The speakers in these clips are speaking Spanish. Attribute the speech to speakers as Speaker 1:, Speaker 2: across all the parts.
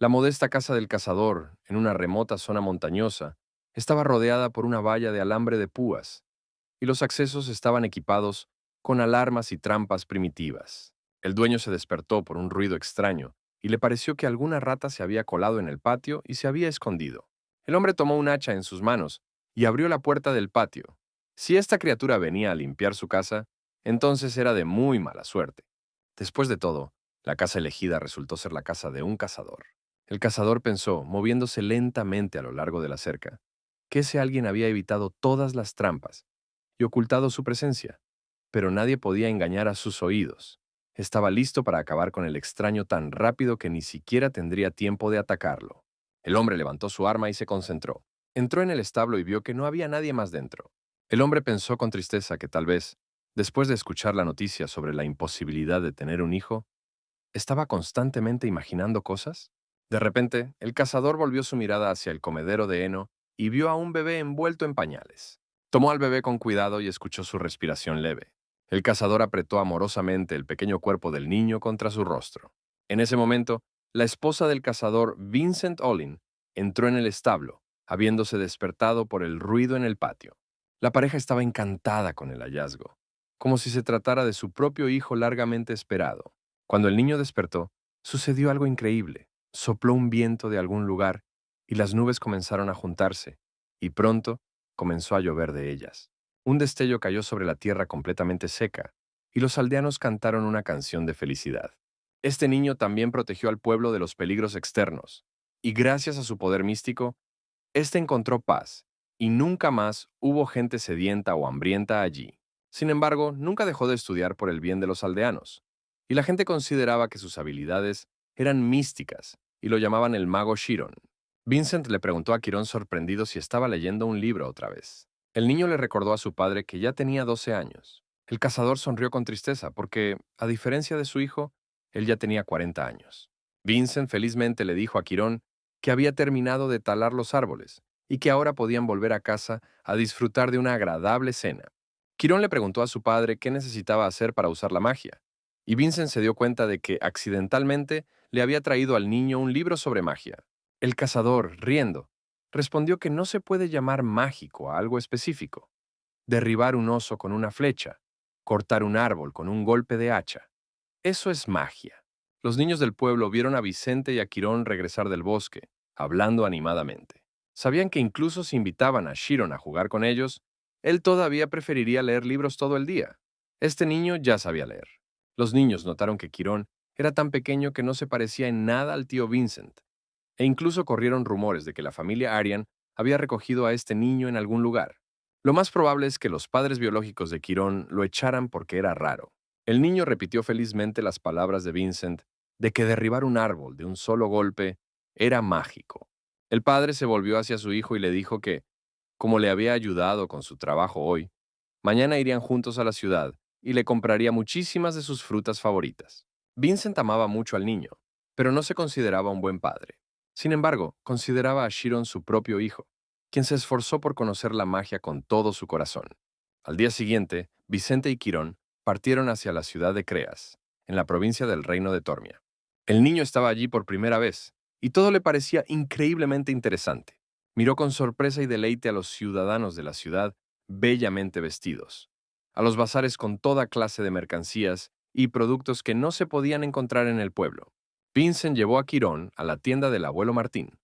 Speaker 1: La modesta casa del cazador, en una remota zona montañosa, estaba rodeada por una valla de alambre de púas, y los accesos estaban equipados con alarmas y trampas primitivas. El dueño se despertó por un ruido extraño, y le pareció que alguna rata se había colado en el patio y se había escondido. El hombre tomó un hacha en sus manos y abrió la puerta del patio. Si esta criatura venía a limpiar su casa, entonces era de muy mala suerte. Después de todo, la casa elegida resultó ser la casa de un cazador. El cazador pensó, moviéndose lentamente a lo largo de la cerca, que ese alguien había evitado todas las trampas y ocultado su presencia, pero nadie podía engañar a sus oídos. Estaba listo para acabar con el extraño tan rápido que ni siquiera tendría tiempo de atacarlo. El hombre levantó su arma y se concentró. Entró en el establo y vio que no había nadie más dentro. El hombre pensó con tristeza que tal vez, después de escuchar la noticia sobre la imposibilidad de tener un hijo, estaba constantemente imaginando cosas. De repente, el cazador volvió su mirada hacia el comedero de heno y vio a un bebé envuelto en pañales. Tomó al bebé con cuidado y escuchó su respiración leve. El cazador apretó amorosamente el pequeño cuerpo del niño contra su rostro. En ese momento, la esposa del cazador, Vincent Olin, entró en el establo, habiéndose despertado por el ruido en el patio. La pareja estaba encantada con el hallazgo, como si se tratara de su propio hijo largamente esperado. Cuando el niño despertó, sucedió algo increíble. Sopló un viento de algún lugar y las nubes comenzaron a juntarse, y pronto comenzó a llover de ellas. Un destello cayó sobre la tierra completamente seca, y los aldeanos cantaron una canción de felicidad. Este niño también protegió al pueblo de los peligros externos, y gracias a su poder místico, éste encontró paz, y nunca más hubo gente sedienta o hambrienta allí. Sin embargo, nunca dejó de estudiar por el bien de los aldeanos, y la gente consideraba que sus habilidades eran místicas, y lo llamaban el mago Chiron. Vincent le preguntó a Quirón sorprendido si estaba leyendo un libro otra vez. El niño le recordó a su padre que ya tenía 12 años. El cazador sonrió con tristeza porque, a diferencia de su hijo, él ya tenía 40 años. Vincent felizmente le dijo a Quirón que había terminado de talar los árboles y que ahora podían volver a casa a disfrutar de una agradable cena. Quirón le preguntó a su padre qué necesitaba hacer para usar la magia, y Vincent se dio cuenta de que accidentalmente le había traído al niño un libro sobre magia. El cazador, riendo, respondió que no se puede llamar mágico a algo específico. Derribar un oso con una flecha, cortar un árbol con un golpe de hacha. Eso es magia. Los niños del pueblo vieron a Vicente y a Quirón regresar del bosque, hablando animadamente. Sabían que incluso si invitaban a Chiron a jugar con ellos, él todavía preferiría leer libros todo el día. Este niño ya sabía leer. Los niños notaron que Quirón era tan pequeño que no se parecía en nada al tío Vincent, e incluso corrieron rumores de que la familia Arian había recogido a este niño en algún lugar. Lo más probable es que los padres biológicos de Quirón lo echaran porque era raro. El niño repitió felizmente las palabras de Vincent de que derribar un árbol de un solo golpe era mágico. El padre se volvió hacia su hijo y le dijo que, como le había ayudado con su trabajo hoy, mañana irían juntos a la ciudad y le compraría muchísimas de sus frutas favoritas. Vincent amaba mucho al niño, pero no se consideraba un buen padre. Sin embargo, consideraba a Chiron su propio hijo, quien se esforzó por conocer la magia con todo su corazón. Al día siguiente, Vicente y Quirón partieron hacia la ciudad de Creas, en la provincia del Reino de Tormia. El niño estaba allí por primera vez, y todo le parecía increíblemente interesante. Miró con sorpresa y deleite a los ciudadanos de la ciudad bellamente vestidos, a los bazares con toda clase de mercancías y productos que no se podían encontrar en el pueblo. Vincent llevó a Quirón a la tienda del abuelo Martín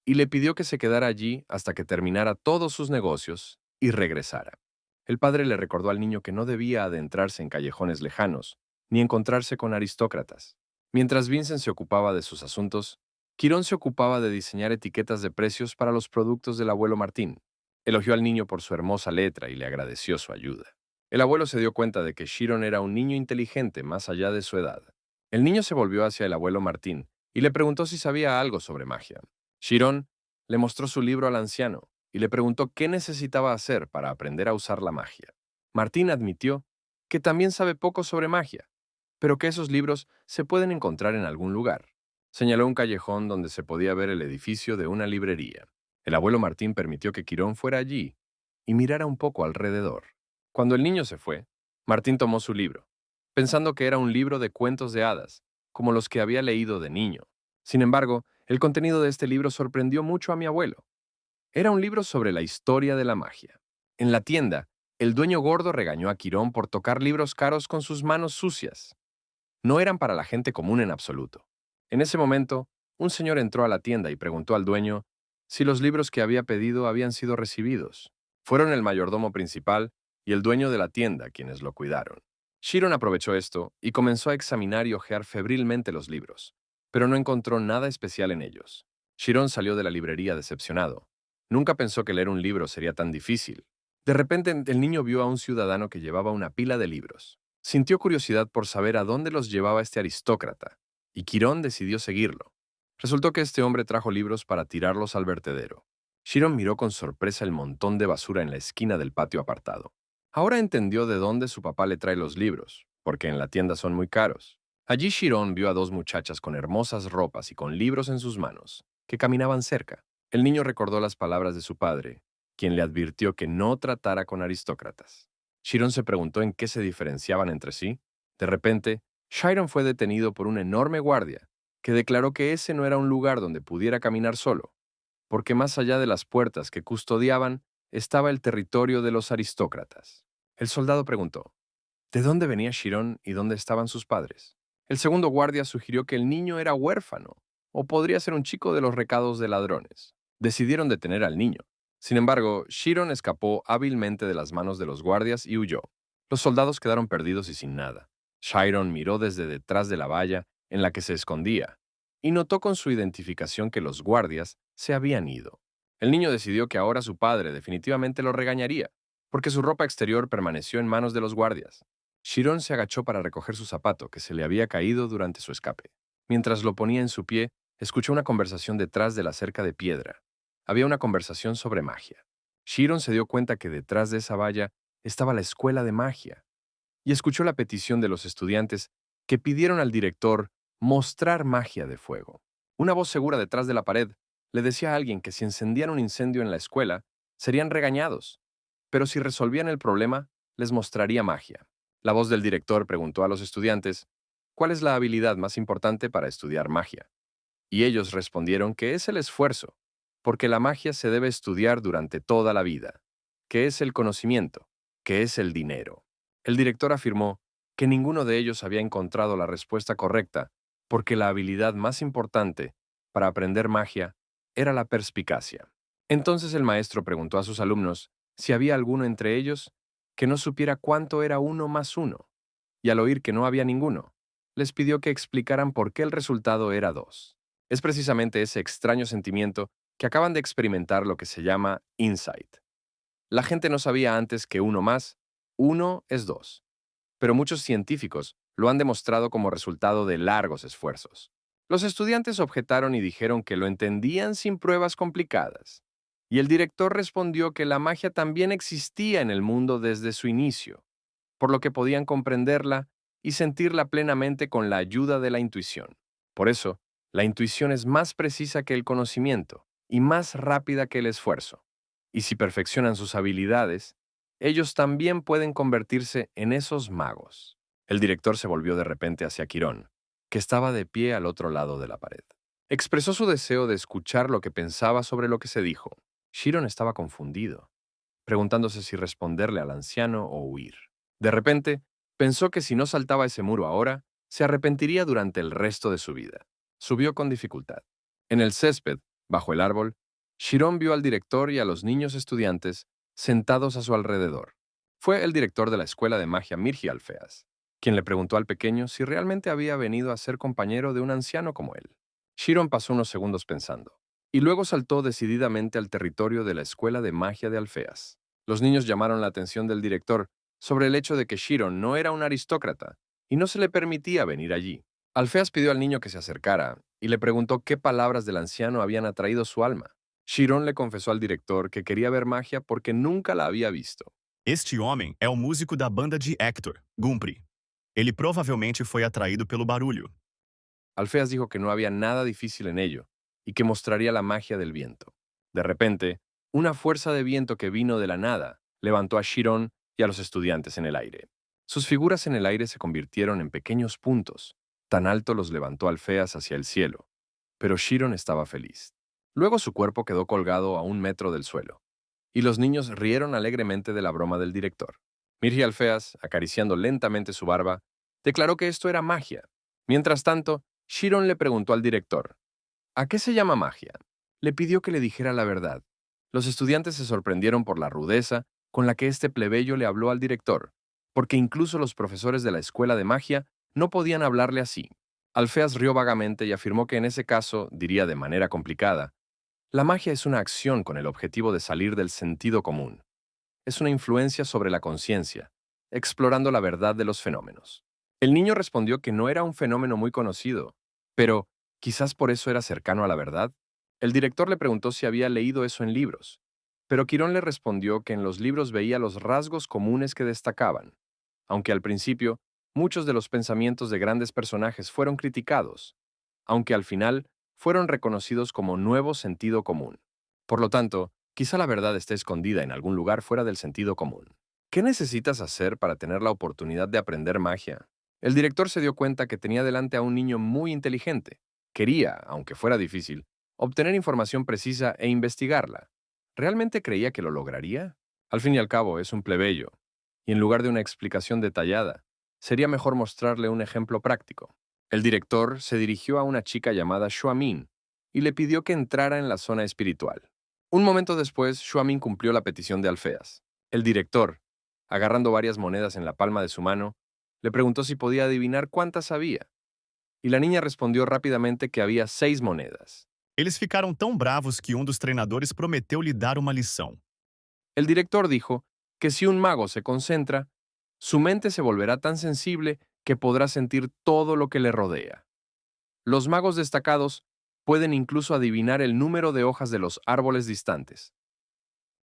Speaker 1: y le pidió que se quedara allí hasta que terminara todos sus negocios y regresara. El padre le recordó al niño que no debía adentrarse en callejones lejanos ni encontrarse con aristócratas. Mientras Vincent se ocupaba de sus asuntos, Quirón se ocupaba de diseñar etiquetas de precios para los productos del abuelo Martín. Elogió al niño por su hermosa letra y le agradeció su ayuda. El abuelo se dio cuenta de que Chiron era un niño inteligente más allá de su edad. El niño se volvió hacia el abuelo Martín y le preguntó si sabía algo sobre magia. Chiron le mostró su libro al anciano y le preguntó qué necesitaba hacer para aprender a usar la magia. Martín admitió que también sabe poco sobre magia, pero que esos libros se pueden encontrar en algún lugar. Señaló un callejón donde se podía ver el edificio de una librería. El abuelo Martín permitió que Quirón fuera allí y mirara un poco alrededor. Cuando el niño se fue, Martín tomó su libro, pensando que era un libro de cuentos de hadas, como los que había leído de niño. Sin embargo, El contenido de este libro sorprendió mucho a mi abuelo. Era un libro sobre la historia de la magia. En la tienda, el dueño gordo regañó a Quirón por tocar libros caros con sus manos sucias. No eran para la gente común en absoluto. En ese momento, un señor entró a la tienda y preguntó al dueño si los libros que había pedido habían sido recibidos. Fueron el mayordomo principal y el dueño de la tienda quienes lo cuidaron. Chiron aprovechó esto y comenzó a examinar y hojear febrilmente los libros, pero no encontró nada especial en ellos. Chiron salió de la librería decepcionado. Nunca pensó que leer un libro sería tan difícil. De repente, el niño vio a un ciudadano que llevaba una pila de libros. Sintió curiosidad por saber a dónde los llevaba este aristócrata, y Quirón decidió seguirlo. Resultó que este hombre trajo libros para tirarlos al vertedero. Chiron miró con sorpresa el montón de basura en la esquina del patio apartado. Ahora entendió de dónde su papá le trae los libros, porque en la tienda son muy caros. Allí Chiron vio a dos muchachas con hermosas ropas y con libros en sus manos, que caminaban cerca. El niño recordó las palabras de su padre, quien le advirtió que no tratara con aristócratas. Chiron se preguntó en qué se diferenciaban entre sí. De repente, Chiron fue detenido por un enorme guardia, que declaró que ese no era un lugar donde pudiera caminar solo, porque más allá de las puertas que custodiaban estaba el territorio de los aristócratas. El soldado preguntó, ¿de dónde venía Chiron y dónde estaban sus padres? El segundo guardia sugirió que el niño era huérfano, o podría ser un chico de los recados de ladrones. Decidieron detener al niño. Sin embargo, Chiron escapó hábilmente de las manos de los guardias y huyó. Los soldados quedaron perdidos y sin nada. Chiron miró desde detrás de la valla en la que se escondía y notó con su identificación que los guardias se habían ido. El niño decidió que ahora su padre definitivamente lo regañaría, porque su ropa exterior permaneció en manos de los guardias. Chiron se agachó para recoger su zapato que se le había caído durante su escape. Mientras lo ponía en su pie, escuchó una conversación detrás de la cerca de piedra. Había una conversación sobre magia. Chiron se dio cuenta que detrás de esa valla estaba la escuela de magia, y escuchó la petición de los estudiantes que pidieron al director mostrar magia de fuego. Una voz segura detrás de la pared le decía a alguien que si encendían un incendio en la escuela, serían regañados, pero si resolvían el problema, les mostraría magia. La voz del director preguntó a los estudiantes, ¿cuál es la habilidad más importante para estudiar magia? Y ellos respondieron que es el esfuerzo, porque la magia se debe estudiar durante toda la vida, que es el conocimiento, que es el dinero. El director afirmó que ninguno de ellos había encontrado la respuesta correcta, porque la habilidad más importante para aprender magia era la perspicacia. Entonces el maestro preguntó a sus alumnos si había alguno entre ellos que no supiera cuánto era 1 más 1, y al oír que no había ninguno, les pidió que explicaran por qué el resultado era 2. Es precisamente ese extraño sentimiento que acaban de experimentar lo que se llama insight. La gente no sabía antes que 1 más 1 es 2, pero muchos científicos lo han demostrado como resultado de largos esfuerzos. Los estudiantes objetaron y dijeron que lo entendían sin pruebas complicadas. Y el director respondió que la magia también existía en el mundo desde su inicio, por lo que podían comprenderla y sentirla plenamente con la ayuda de la intuición. Por eso, la intuición es más precisa que el conocimiento y más rápida que el esfuerzo. Y si perfeccionan sus habilidades, ellos también pueden convertirse en esos magos. El director se volvió de repente hacia Quirón, que estaba de pie al otro lado de la pared. Expresó su deseo de escuchar lo que pensaba sobre lo que se dijo. Chiron estaba confundido, preguntándose si responderle al anciano o huir. De repente, pensó que si no saltaba ese muro ahora, se arrepentiría durante el resto de su vida. Subió con dificultad. En el césped, bajo el árbol, Chiron vio al director y a los niños estudiantes sentados a su alrededor. Fue el director de la escuela de magia Mirji Alfeas, quien le preguntó al pequeño si realmente había venido a ser compañero de un anciano como él. Chiron pasó unos segundos pensando, y luego saltó decididamente al territorio de la escuela de magia de Alfeas. Los niños llamaron la atención del director sobre el hecho de que Chiron no era un aristócrata y no se le permitía venir allí. Alfeas pidió al niño que se acercara y le preguntó qué palabras del anciano habían atraído su alma. Chiron le confesó al director que quería ver magia porque nunca la había visto.
Speaker 2: Este homem é o músico da banda de Hector, Gumpri. Ele provavelmente foi atraído pelo barulho.
Speaker 1: Alfeas dijo que no había nada difícil en ello y que mostraría la magia del viento. De repente, una fuerza de viento que vino de la nada levantó a Chiron y a los estudiantes en el aire. Sus figuras en el aire se convirtieron en pequeños puntos. Tan alto los levantó Alfeas hacia el cielo. pero Shiron estaba feliz. Luego su cuerpo quedó colgado a 1 metro del suelo, y los niños rieron alegremente de la broma del director. Mirji Alfeas, acariciando lentamente su barba, declaró que esto era magia. Mientras tanto, Shiron le preguntó al director, ¿a qué se llama magia? Le pidió que le dijera la verdad. Los estudiantes se sorprendieron por la rudeza con la que este plebeyo le habló al director, porque incluso los profesores de la escuela de magia no podían hablarle así. Alfeas rió vagamente y afirmó que en ese caso, diría de manera complicada, la magia es una acción con el objetivo de salir del sentido común. Es una influencia sobre la conciencia, explorando la verdad de los fenómenos. El niño respondió que no era un fenómeno muy conocido, pero quizás por eso era cercano a la verdad. El director le preguntó si había leído eso en libros, pero Quirón le respondió que en los libros veía los rasgos comunes que destacaban, aunque al principio muchos de los pensamientos de grandes personajes fueron criticados, aunque al final fueron reconocidos como nuevo sentido común. Por lo tanto, quizá la verdad esté escondida en algún lugar fuera del sentido común. ¿Qué necesitas hacer para tener la oportunidad de aprender magia? El director se dio cuenta que tenía delante a un niño muy inteligente. Quería, aunque fuera difícil, obtener información precisa e investigarla. ¿Realmente creía que lo lograría? Al fin y al cabo, es un plebeyo, y en lugar de una explicación detallada, sería mejor mostrarle un ejemplo práctico. El director se dirigió a una chica llamada Xuamin y le pidió que entrara en la zona espiritual. Un momento después, Xuamin cumplió la petición de Alfeas. El director, agarrando varias monedas en la palma de su mano, le preguntó si podía adivinar cuántas había, y la niña respondió rápidamente que había 6 monedas.
Speaker 2: Eles ficaram tão bravos que dos treinadores prometeu lhe dar uma lição.
Speaker 1: El director dijo que si un mago se concentra, su mente se volverá tan sensible que podrá sentir todo lo que le rodea. Los magos destacados pueden incluso adivinar el número de hojas de los árboles distantes.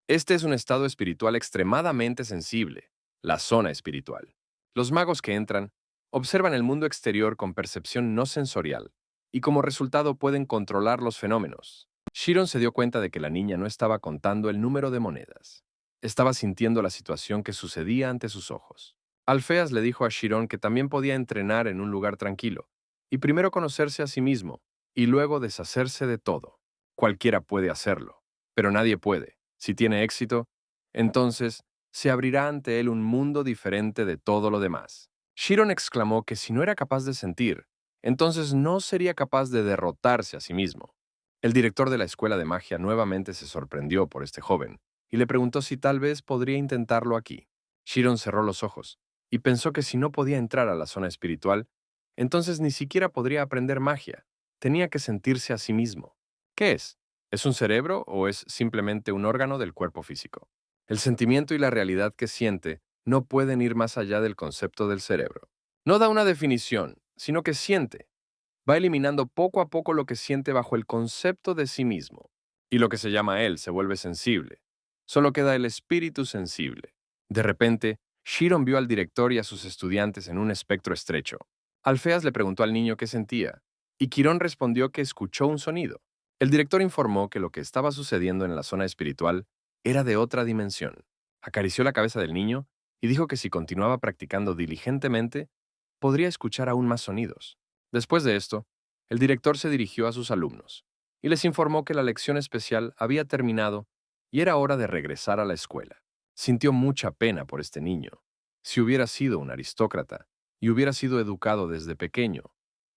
Speaker 1: Este es un estado espiritual extremadamente sensible, la zona espiritual. Los magos que entran observan el mundo exterior con percepción no sensorial y como resultado pueden controlar los fenómenos. Shiron se dio cuenta de que la niña no estaba contando el número de monedas. Estaba sintiendo la situación que sucedía ante sus ojos. Alfeas le dijo a Shiron que también podía entrenar en un lugar tranquilo y primero conocerse a sí mismo y luego deshacerse de todo. Cualquiera puede hacerlo, pero nadie puede. Si tiene éxito, entonces se abrirá ante él un mundo diferente de todo lo demás. Shiron exclamó que si no era capaz de sentir, entonces no sería capaz de derrotarse a sí mismo. El director de la escuela de magia nuevamente se sorprendió por este joven y le preguntó si tal vez podría intentarlo aquí. Shiron cerró los ojos y pensó que si no podía entrar a la zona espiritual, entonces ni siquiera podría aprender magia. Tenía que sentirse a sí mismo. ¿Qué es? ¿Es un cerebro o es simplemente un órgano del cuerpo físico? El sentimiento y la realidad que siente no pueden ir más allá del concepto del cerebro. No da una definición, sino que siente. Va eliminando poco a poco lo que siente bajo el concepto de sí mismo. Y lo que se llama él se vuelve sensible. Solo queda el espíritu sensible. De repente, Shiron vio al director y a sus estudiantes en un espectro estrecho. Alfeas le preguntó al niño qué sentía, y Quirón respondió que escuchó un sonido. El director informó que lo que estaba sucediendo en la zona espiritual era de otra dimensión. Acarició la cabeza del niño y dijo que si continuaba practicando diligentemente, podría escuchar aún más sonidos. Después de esto, el director se dirigió a sus alumnos y les informó que la lección especial había terminado y era hora de regresar a la escuela. Sintió mucha pena por este niño. Si hubiera sido un aristócrata y hubiera sido educado desde pequeño,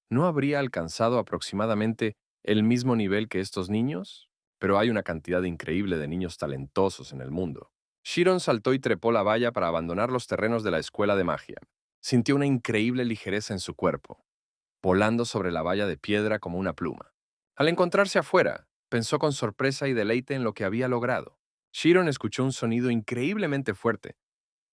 Speaker 1: ¿no habría alcanzado aproximadamente el mismo nivel que estos niños? Pero hay una cantidad increíble de niños talentosos en el mundo. Shiron saltó y trepó la valla para abandonar los terrenos de la escuela de magia. Sintió una increíble ligereza en su cuerpo, volando sobre la valla de piedra como una pluma. Al encontrarse afuera, pensó con sorpresa y deleite en lo que había logrado. Shiron escuchó un sonido increíblemente fuerte.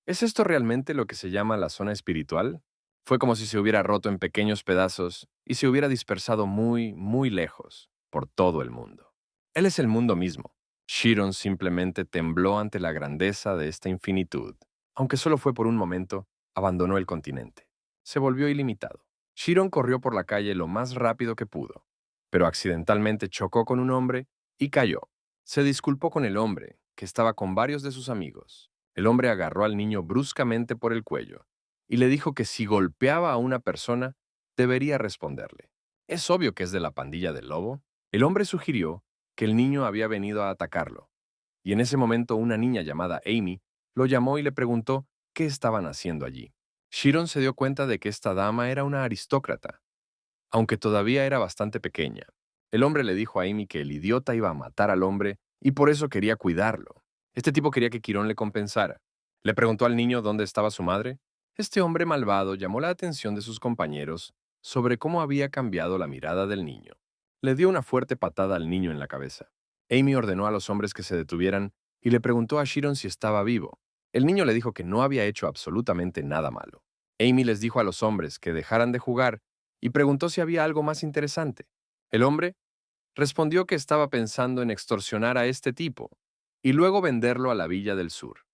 Speaker 1: ¿Es esto realmente lo que se llama la zona espiritual? Fue como si se hubiera roto en pequeños pedazos y se hubiera dispersado muy, muy lejos, por todo el mundo. Él es el mundo mismo. Shiron simplemente tembló ante la grandeza de esta infinitud. Aunque solo fue por un momento, abandonó el continente. Se volvió ilimitado. Shiron corrió por la calle lo más rápido que pudo, pero accidentalmente chocó con un hombre y cayó. Se disculpó con el hombre, que estaba con varios de sus amigos. El hombre agarró al niño bruscamente por el cuello y le dijo que si golpeaba a una persona, debería responderle. Es obvio que es de la pandilla del lobo. El hombre sugirió que el niño había venido a atacarlo, y en ese momento una niña llamada Amy lo llamó y le preguntó qué estaban haciendo allí. Shiron se dio cuenta de que esta dama era una aristócrata, aunque todavía era bastante pequeña. El hombre le dijo a Amy que el idiota iba a matar al hombre y por eso quería cuidarlo. Este tipo quería que Quirón le compensara. Le preguntó al niño dónde estaba su madre. Este hombre malvado llamó la atención de sus compañeros sobre cómo había cambiado la mirada del niño. Le dio una fuerte patada al niño en la cabeza. Amy ordenó a los hombres que se detuvieran y le preguntó a Shiron si estaba vivo. El niño le dijo que no había hecho absolutamente nada malo. Amy les dijo a los hombres que dejaran de jugar y preguntó si había algo más interesante. El hombre respondió que estaba pensando en extorsionar a este tipo y luego venderlo a la Villa del Sur,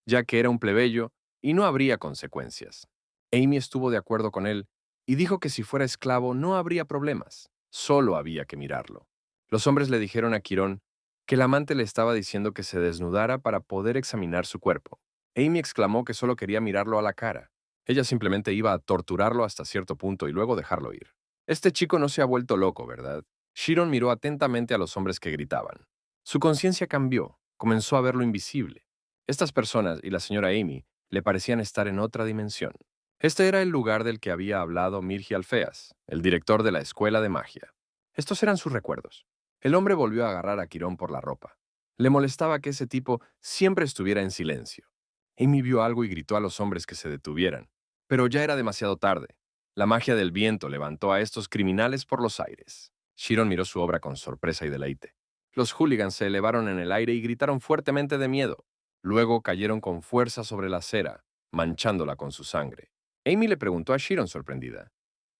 Speaker 1: ya que era un plebeyo y no habría consecuencias. Amy estuvo de acuerdo con él y dijo que si fuera esclavo no habría problemas, solo había que mirarlo. Los hombres le dijeron a Quirón que el amante le estaba diciendo que se desnudara para poder examinar su cuerpo. Amy exclamó que solo quería mirarlo a la cara. Ella simplemente iba a torturarlo hasta cierto punto y luego dejarlo ir. Este chico no se ha vuelto loco, ¿verdad? Shiron miró atentamente a los hombres que gritaban. Su conciencia cambió, comenzó a ver lo invisible. Estas personas y la señora Amy le parecían estar en otra dimensión. Este era el lugar del que había hablado Mirji Alfeas, el director de la escuela de magia. Estos eran sus recuerdos. El hombre volvió a agarrar a Quirón por la ropa. Le molestaba que ese tipo siempre estuviera en silencio. Amy vio algo y gritó a los hombres que se detuvieran. Pero ya era demasiado tarde. La magia del viento levantó a estos criminales por los aires. Shiron miró su obra con sorpresa y deleite. Los hooligans se elevaron en el aire y gritaron fuertemente de miedo. Luego cayeron con fuerza sobre la acera, manchándola con su sangre. Amy le preguntó a Shiron sorprendida,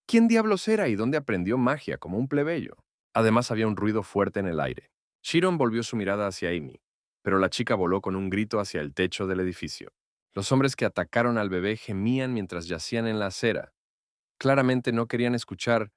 Speaker 1: ¿quién diablos era y dónde aprendió magia como un plebeyo? Además había un ruido fuerte en el aire. Shiron volvió su mirada hacia Amy, pero la chica voló con un grito hacia el techo del edificio. Los hombres que atacaron al bebé gemían mientras yacían en la acera. Claramente no querían escuchar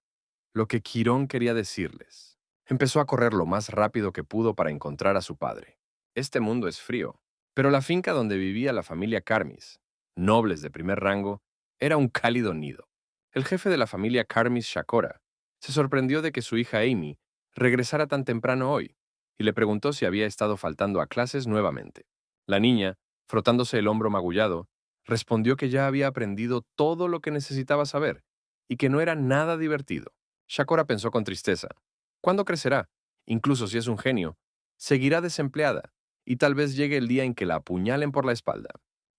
Speaker 1: lo que Quirón quería decirles. Empezó a correr lo más rápido que pudo para encontrar a su padre. Este mundo es frío, pero la finca donde vivía la familia Carmis, nobles de primer rango, era un cálido nido. El jefe de la familia Carmis, Shakora, se sorprendió de que su hija Amy regresara tan temprano hoy y le preguntó si había estado faltando a clases nuevamente. La niña, frotándose el hombro magullado, respondió que ya había aprendido todo lo que necesitaba saber y que no era nada divertido. Shakora pensó con tristeza. ¿Cuándo crecerá? Incluso si es un genio, seguirá desempleada y tal vez llegue el día en que la apuñalen por la espalda.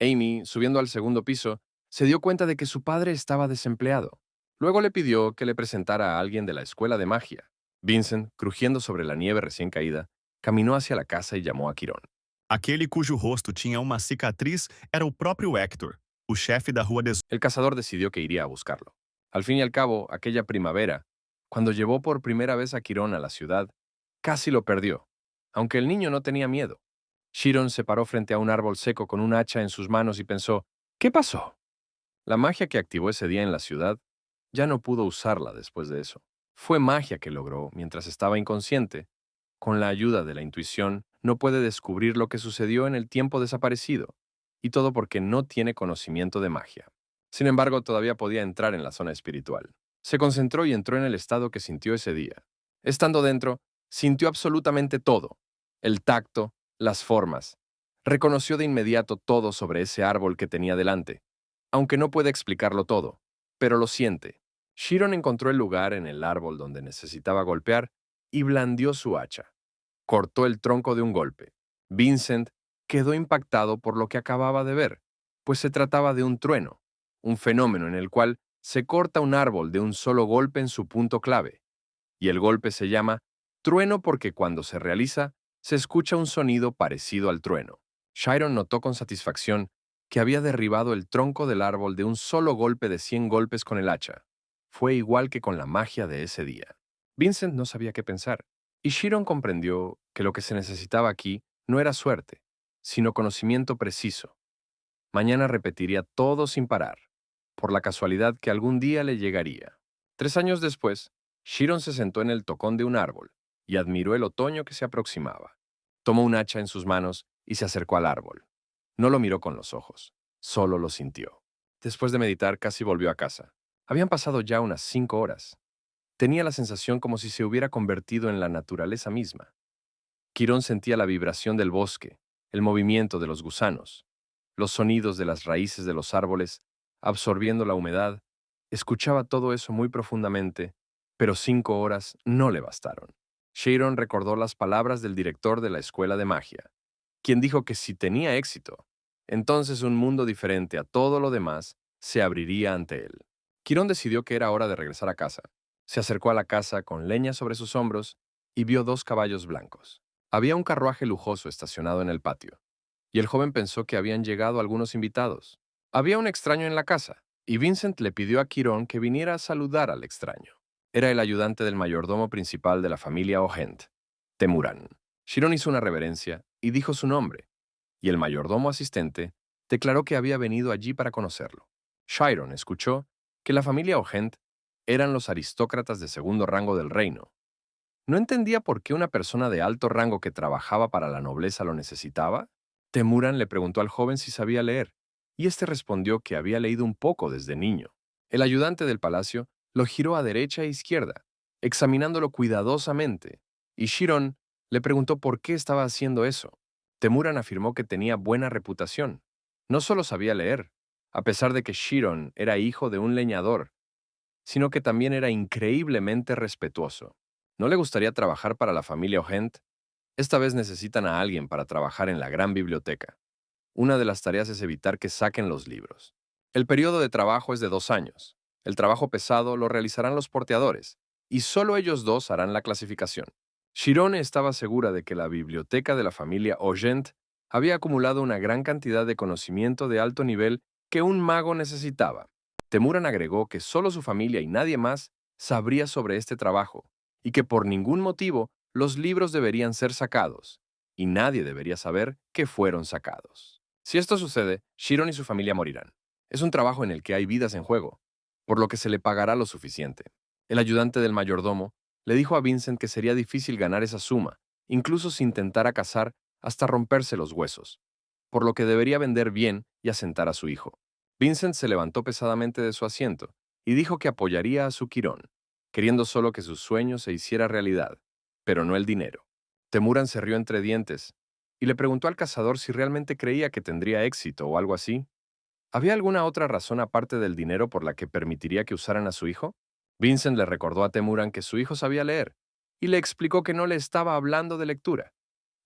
Speaker 1: Amy, subiendo al segundo piso, se dio cuenta de que su padre estaba desempleado. Luego le pidió que le presentara a alguien de la escuela de magia. Vincent, crujiendo sobre la nieve recién caída, caminó hacia la casa y llamó a Quirón.
Speaker 2: Aquele cujo rosto tinha uma cicatriz era o próprio Hector, o chefe da Rua 18.
Speaker 1: El cazador decidió que iría a buscarlo. Al fin y al cabo, aquella primavera, cuando llevó por primera vez a Quirón a la ciudad, casi lo perdió, aunque el niño no tenía miedo. Shiron se paró frente a un árbol seco con un hacha en sus manos y pensó, ¿qué pasó? La magia que activó ese día en la ciudad ya no pudo usarla después de eso. Fue magia que logró mientras estaba inconsciente. Con la ayuda de la intuición, no puede descubrir lo que sucedió en el tiempo desaparecido, y todo porque no tiene conocimiento de magia. Sin embargo, todavía podía entrar en la zona espiritual. Se concentró y entró en el estado que sintió ese día. Estando dentro, sintió absolutamente todo: el tacto, las formas. Reconoció de inmediato todo sobre ese árbol que tenía delante, aunque no puede explicarlo todo, pero lo siente. Shiron encontró el lugar en el árbol donde necesitaba golpear y blandió su hacha. Cortó el tronco de un golpe. Vincent quedó impactado por lo que acababa de ver, pues se trataba de un trueno, un fenómeno en el cual se corta un árbol de un solo golpe en su punto clave, y el golpe se llama trueno porque cuando se realiza, se escucha un sonido parecido al trueno. Shiron notó con satisfacción que había derribado el tronco del árbol de un solo golpe de 100 golpes con el hacha. Fue igual que con la magia de ese día. Vincent no sabía qué pensar, y Shiron comprendió que lo que se necesitaba aquí no era suerte, sino conocimiento preciso. Mañana repetiría todo sin parar, por la casualidad que algún día le llegaría. 3 años después, Shiron se sentó en el tocón de un árbol y admiró el otoño que se aproximaba. Tomó un hacha en sus manos y se acercó al árbol. No lo miró con los ojos, solo lo sintió. Después de meditar, casi volvió a casa. Habían pasado ya unas 5 horas. Tenía la sensación como si se hubiera convertido en la naturaleza misma. Quirón sentía la vibración del bosque, el movimiento de los gusanos, los sonidos de las raíces de los árboles, absorbiendo la humedad. Escuchaba todo eso muy profundamente, pero 5 horas no le bastaron. Sharon recordó las palabras del director de la escuela de magia, quien dijo que si tenía éxito, entonces un mundo diferente a todo lo demás se abriría ante él. Quirón decidió que era hora de regresar a casa. Se acercó a la casa con leña sobre sus hombros y vio 2 caballos blancos. Había un carruaje lujoso estacionado en el patio, y el joven pensó que habían llegado algunos invitados. Había un extraño en la casa, y Vincent le pidió a Quirón que viniera a saludar al extraño. Era el ayudante del mayordomo principal de la familia O'Hent, Temuran. Chiron hizo una reverencia y dijo su nombre, y el mayordomo asistente declaró que había venido allí para conocerlo. Chiron escuchó que la familia O'Hent eran los aristócratas de segundo rango del reino. No entendía por qué una persona de alto rango que trabajaba para la nobleza lo necesitaba. Temuran le preguntó al joven si sabía leer, y éste respondió que había leído un poco desde niño. El ayudante del palacio lo giró a derecha e izquierda, examinándolo cuidadosamente, y Chiron le preguntó por qué estaba haciendo eso. Temuran afirmó que tenía buena reputación. No solo sabía leer, a pesar de que Chiron era hijo de un leñador, sino que también era increíblemente respetuoso. ¿No le gustaría trabajar para la familia O'Hent? Esta vez necesitan a alguien para trabajar en la gran biblioteca. Una de las tareas es evitar que saquen los libros. El periodo de trabajo es de 2 años. El trabajo pesado lo realizarán los porteadores, y solo ellos dos harán la clasificación. Shirone estaba segura de que la biblioteca de la familia O'Hent había acumulado una gran cantidad de conocimiento de alto nivel que un mago necesitaba. Temuran agregó que solo su familia y nadie más sabría sobre este trabajo, y que por ningún motivo los libros deberían ser sacados, y nadie debería saber que fueron sacados. Si esto sucede, Chiron y su familia morirán. Es un trabajo en el que hay vidas en juego, por lo que se le pagará lo suficiente. El ayudante del mayordomo le dijo a Vincent que sería difícil ganar esa suma, incluso si intentara cazar hasta romperse los huesos, por lo que debería vender bien y asentar a su hijo. Vincent se levantó pesadamente de su asiento y dijo que apoyaría a su Quirón, queriendo solo que sus sueños se hiciera realidad, pero no el dinero. Temuran se rió entre dientes y le preguntó al cazador si realmente creía que tendría éxito o algo así. ¿Había alguna otra razón aparte del dinero por la que permitiría que usaran a su hijo? Vincent le recordó a Temuran que su hijo sabía leer y le explicó que no le estaba hablando de lectura,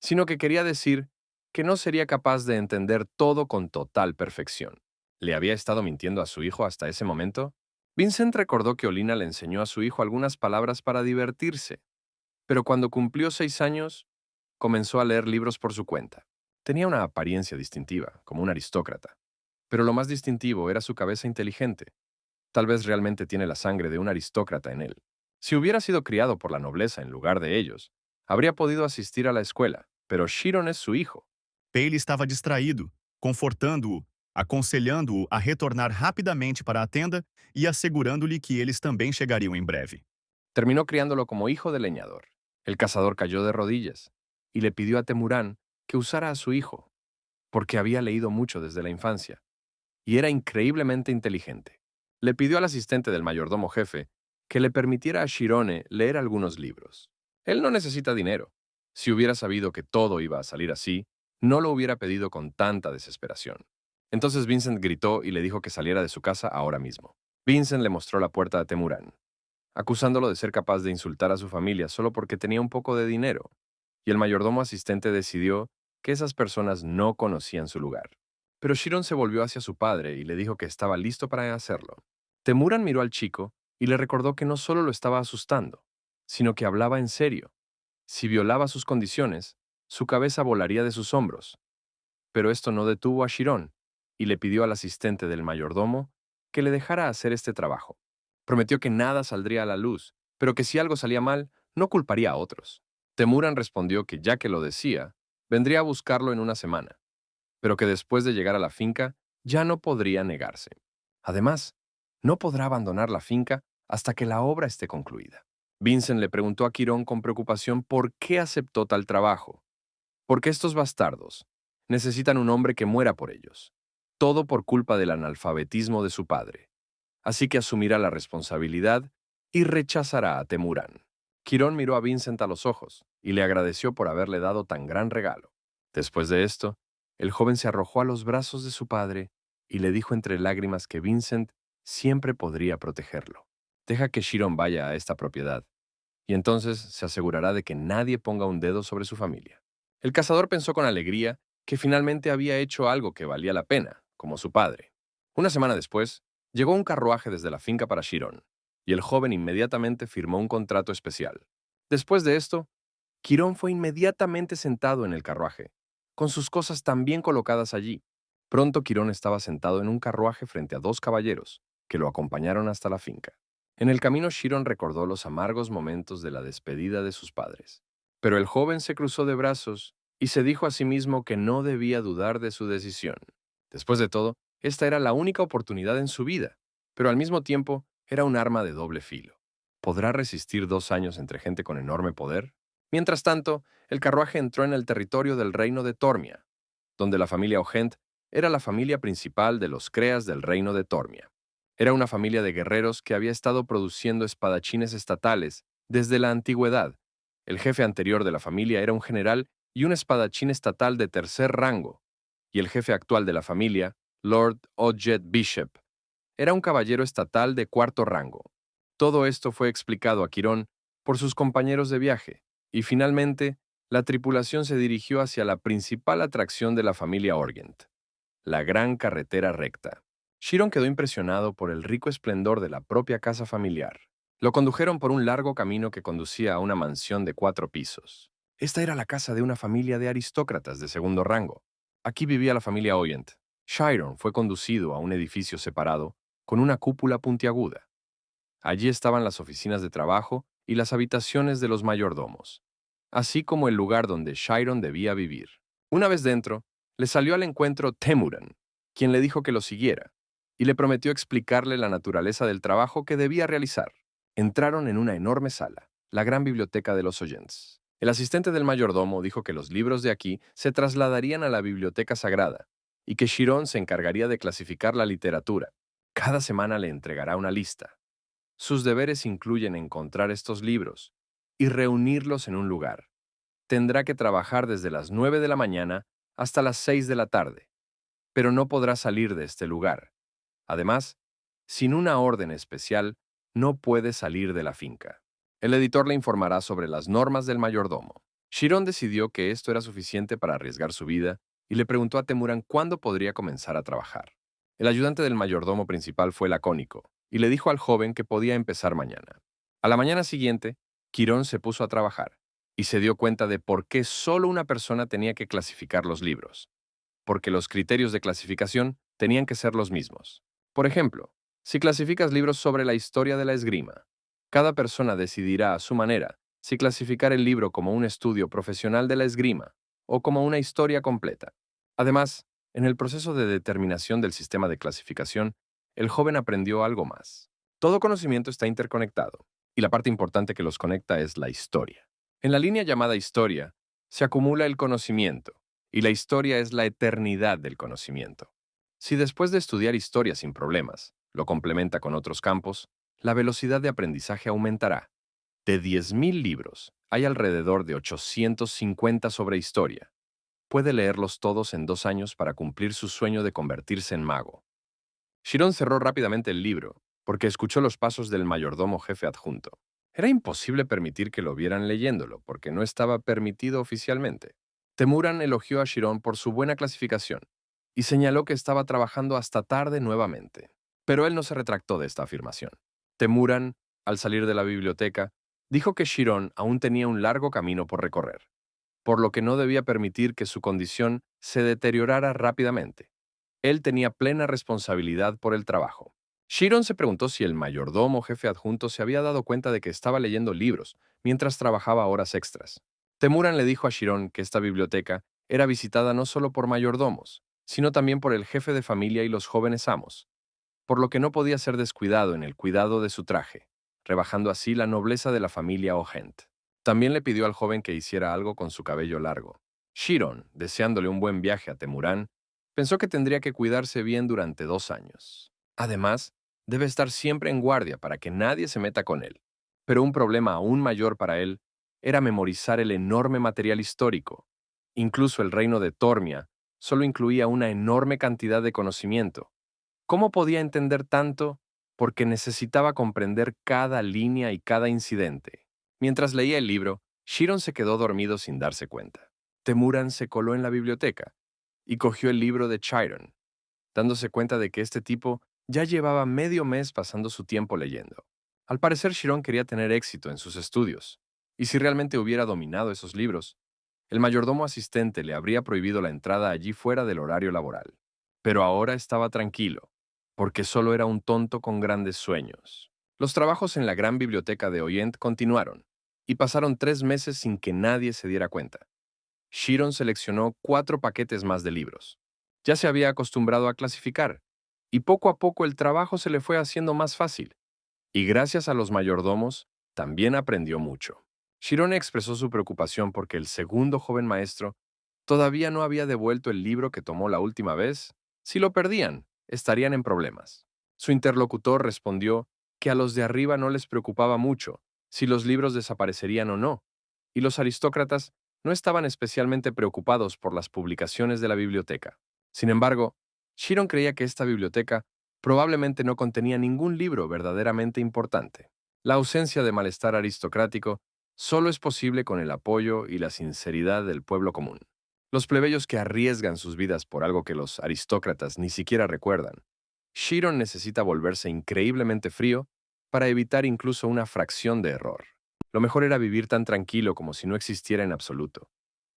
Speaker 1: sino que quería decir que no sería capaz de entender todo con total perfección. ¿Le había estado mintiendo a su hijo hasta ese momento? Vincent recordó que Olina le enseñó a su hijo algunas palabras para divertirse, pero cuando cumplió 6 años, comenzó a leer libros por su cuenta. Tenía una apariencia distintiva, como un aristócrata, pero lo más distintivo era su cabeza inteligente. Tal vez realmente tiene la sangre de un aristócrata en él. Si hubiera sido criado por la nobleza en lugar de ellos, habría podido asistir a la escuela, pero Chiron es su hijo.
Speaker 2: Paley estava distraído, confortando-o, aconselhando-o a retornar rapidamente para a tenda e assegurando-lhe que eles também chegariam em breve.
Speaker 1: Terminó criándolo como hijo de leñador. El cazador cayó de rodillas y le pidió a Temurán que usara a su hijo, porque había leído mucho desde la infancia y era increíblemente inteligente. Le pidió al asistente del mayordomo jefe que le permitiera a Shirone leer algunos libros. Él no necesita dinero. Si hubiera sabido que todo iba a salir así, no lo hubiera pedido con tanta desesperación. Entonces Vincent gritó y le dijo que saliera de su casa ahora mismo. Vincent le mostró la puerta a Temurán, acusándolo de ser capaz de insultar a su familia solo porque tenía un poco de dinero, y el mayordomo asistente decidió que esas personas no conocían su lugar. Pero Shiron se volvió hacia su padre y le dijo que estaba listo para hacerlo. Temuran miró al chico y le recordó que no solo lo estaba asustando, sino que hablaba en serio. Si violaba sus condiciones, su cabeza volaría de sus hombros. Pero esto no detuvo a Shiron y le pidió al asistente del mayordomo que le dejara hacer este trabajo. Prometió que nada saldría a la luz, pero que si algo salía mal, no culparía a otros. Temuran respondió que ya que lo decía, vendría a buscarlo en una semana, pero que después de llegar a la finca ya no podría negarse. Además, no podrá abandonar la finca hasta que la obra esté concluida. Vincent le preguntó a Quirón con preocupación por qué aceptó tal trabajo. Porque estos bastardos necesitan un hombre que muera por ellos, todo por culpa del analfabetismo de su padre. Así que asumirá la responsabilidad y rechazará a Temurán. Quirón miró a Vincent a los ojos y le agradeció por haberle dado tan gran regalo. Después de esto, el joven se arrojó a los brazos de su padre y le dijo entre lágrimas que Vincent siempre podría protegerlo. Deja que Chiron vaya a esta propiedad, y entonces se asegurará de que nadie ponga un dedo sobre su familia. El cazador pensó con alegría que finalmente había hecho algo que valía la pena, como su padre. Una semana después, llegó un carruaje desde la finca para Chiron, y el joven inmediatamente firmó un contrato especial. Después de esto, Quirón fue inmediatamente sentado en el carruaje, con sus cosas también colocadas allí. Pronto Quirón estaba sentado en un carruaje frente a dos caballeros, que lo acompañaron hasta la finca. En el camino Chiron recordó los amargos momentos de la despedida de sus padres. Pero el joven se cruzó de brazos y se dijo a sí mismo que no debía dudar de su decisión. Después de todo, esta era la única oportunidad en su vida, pero al mismo tiempo era un arma de doble filo. ¿Podrá resistir 2 años entre gente con enorme poder? Mientras tanto, el carruaje entró en el territorio del reino de Tormia, donde la familia Ogent era la familia principal de los Creas del reino de Tormia. Era una familia de guerreros que había estado produciendo espadachines estatales desde la antigüedad. El jefe anterior de la familia era un general y un espadachín estatal de tercer rango, y el jefe actual de la familia, Lord Odjet Bishop, era un caballero estatal de cuarto rango. Todo esto fue explicado a Quirón por sus compañeros de viaje, y finalmente la tripulación se dirigió hacia la principal atracción de la familia Orgent, la gran carretera recta. Chiron quedó impresionado por el rico esplendor de la propia casa familiar. Lo condujeron por un largo camino que conducía a una mansión de 4 pisos. Esta era la casa de una familia de aristócratas de segundo rango. Aquí vivía la familia Orgent. Chiron fue conducido a un edificio separado con una cúpula puntiaguda. Allí estaban las oficinas de trabajo y las habitaciones de los mayordomos, así como el lugar donde Chiron debía vivir. Una vez dentro, le salió al encuentro Temuran, quien le dijo que lo siguiera, y le prometió explicarle la naturaleza del trabajo que debía realizar. Entraron en una enorme sala, la gran biblioteca de los Oyents. El asistente del mayordomo dijo que los libros de aquí se trasladarían a la biblioteca sagrada, y que Chiron se encargaría de clasificar la literatura. Cada semana le entregará una lista. Sus deberes incluyen encontrar estos libros y reunirlos en un lugar. Tendrá que trabajar desde las 9 de la mañana hasta las 6 de la tarde, pero no podrá salir de este lugar. Además, sin una orden especial, no puede salir de la finca. El editor le informará sobre las normas del mayordomo. Chiron decidió que esto era suficiente para arriesgar su vida y le preguntó a Temuran cuándo podría comenzar a trabajar. El ayudante del mayordomo principal fue lacónico y le dijo al joven que podía empezar mañana. A la mañana siguiente, Quirón se puso a trabajar y se dio cuenta de por qué solo una persona tenía que clasificar los libros, porque los criterios de clasificación tenían que ser los mismos. Por ejemplo, si clasificas libros sobre la historia de la esgrima, cada persona decidirá a su manera si clasificar el libro como un estudio profesional de la esgrima o como una historia completa. Además, en el proceso de determinación del sistema de clasificación, el joven aprendió algo más. Todo conocimiento está interconectado, y la parte importante que los conecta es la historia. En la línea llamada historia, se acumula el conocimiento, y la historia es la eternidad del conocimiento. Si después de estudiar historia sin problemas, lo complementa con otros campos, la velocidad de aprendizaje aumentará. De 10.000 libros, hay alrededor de 850 sobre historia. Puede leerlos todos en 2 años para cumplir su sueño de convertirse en mago. Chiron cerró rápidamente el libro, porque escuchó los pasos del mayordomo jefe adjunto. Era imposible permitir que lo vieran leyéndolo, porque no estaba permitido oficialmente. Temuran elogió a Chiron por su buena clasificación y señaló que estaba trabajando hasta tarde nuevamente. Pero él no se retractó de esta afirmación. Temuran, al salir de la biblioteca, dijo que Chiron aún tenía un largo camino por recorrer, por lo que no debía permitir que su condición se deteriorara rápidamente. Él tenía plena responsabilidad por el trabajo. Chiron se preguntó si el mayordomo jefe adjunto se había dado cuenta de que estaba leyendo libros mientras trabajaba horas extras. Temuran le dijo a Chiron que esta biblioteca era visitada no solo por mayordomos, sino también por el jefe de familia y los jóvenes amos, por lo que no podía ser descuidado en el cuidado de su traje, rebajando así la nobleza de la familia Ogent. También le pidió al joven que hiciera algo con su cabello largo. Chiron, deseándole un buen viaje a Temuran, pensó que tendría que cuidarse bien durante 2 años. Además, Debe estar siempre en guardia para que nadie se meta con él. Pero un problema aún mayor para él era memorizar el enorme material histórico. Incluso el reino de Tormia solo incluía una enorme cantidad de conocimiento. ¿Cómo podía entender tanto? Porque necesitaba comprender cada línea y cada incidente. Mientras leía el libro, Shiron se quedó dormido sin darse cuenta. Temuran se coló en la biblioteca y cogió el libro de Chiron, dándose cuenta de que este tipo ya llevaba medio mes pasando su tiempo leyendo. Al parecer, Shiron quería tener éxito en sus estudios, y si realmente hubiera dominado esos libros, el mayordomo asistente le habría prohibido la entrada allí fuera del horario laboral. Pero ahora estaba tranquilo, porque solo era un tonto con grandes sueños. Los trabajos en la gran biblioteca de Orient continuaron, y pasaron 3 meses sin que nadie se diera cuenta. Shiron seleccionó 4 paquetes más de libros. Ya se había acostumbrado a clasificar, y poco a poco el trabajo se le fue haciendo más fácil. Y gracias a los mayordomos, también aprendió mucho. Shiron expresó su preocupación porque el segundo joven maestro todavía no había devuelto el libro que tomó la última vez. Si lo perdían, estarían en problemas. Su interlocutor respondió que a los de arriba no les preocupaba mucho si los libros desaparecerían o no, y los aristócratas no estaban especialmente preocupados por las publicaciones de la biblioteca. Sin embargo, Shiron creía que esta biblioteca probablemente no contenía ningún libro verdaderamente importante. La ausencia de malestar aristocrático solo es posible con el apoyo y la sinceridad del pueblo común. Los plebeyos que arriesgan sus vidas por algo que los aristócratas ni siquiera recuerdan. Shiron necesita volverse increíblemente frío para evitar incluso una fracción de error. Lo mejor era vivir tan tranquilo como si no existiera en absoluto.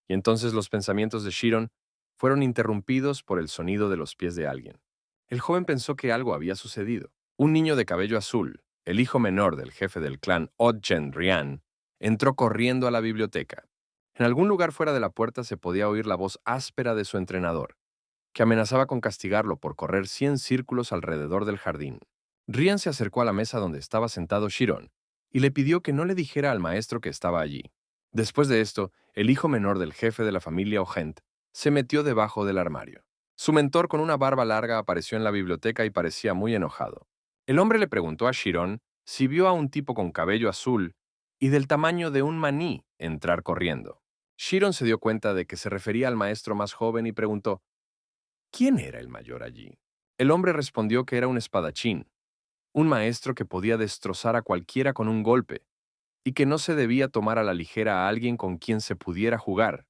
Speaker 1: Y entonces los pensamientos de Shiron fueron interrumpidos por el sonido de los pies de alguien. El joven pensó que algo había sucedido. Un niño de cabello azul, el hijo menor del jefe del clan Odjen Rian, entró corriendo a la biblioteca. En algún lugar fuera de la puerta se podía oír la voz áspera de su entrenador, que amenazaba con castigarlo por correr 100 círculos alrededor del jardín. Rian se acercó a la mesa donde estaba sentado Shiron y le pidió que no le dijera al maestro que estaba allí. Después de esto, el hijo menor del jefe de la familia Ogent se metió debajo del armario. Su mentor con una barba larga apareció en la biblioteca y parecía muy enojado. El hombre le preguntó a Shiron si vio a un tipo con cabello azul y del tamaño de un maní entrar corriendo. Shiron se dio cuenta de que se refería al maestro más joven y preguntó, ¿quién era el mayor allí? El hombre respondió que era un espadachín, un maestro que podía destrozar a cualquiera con un golpe, y que no se debía tomar a la ligera a alguien con quien se pudiera jugar.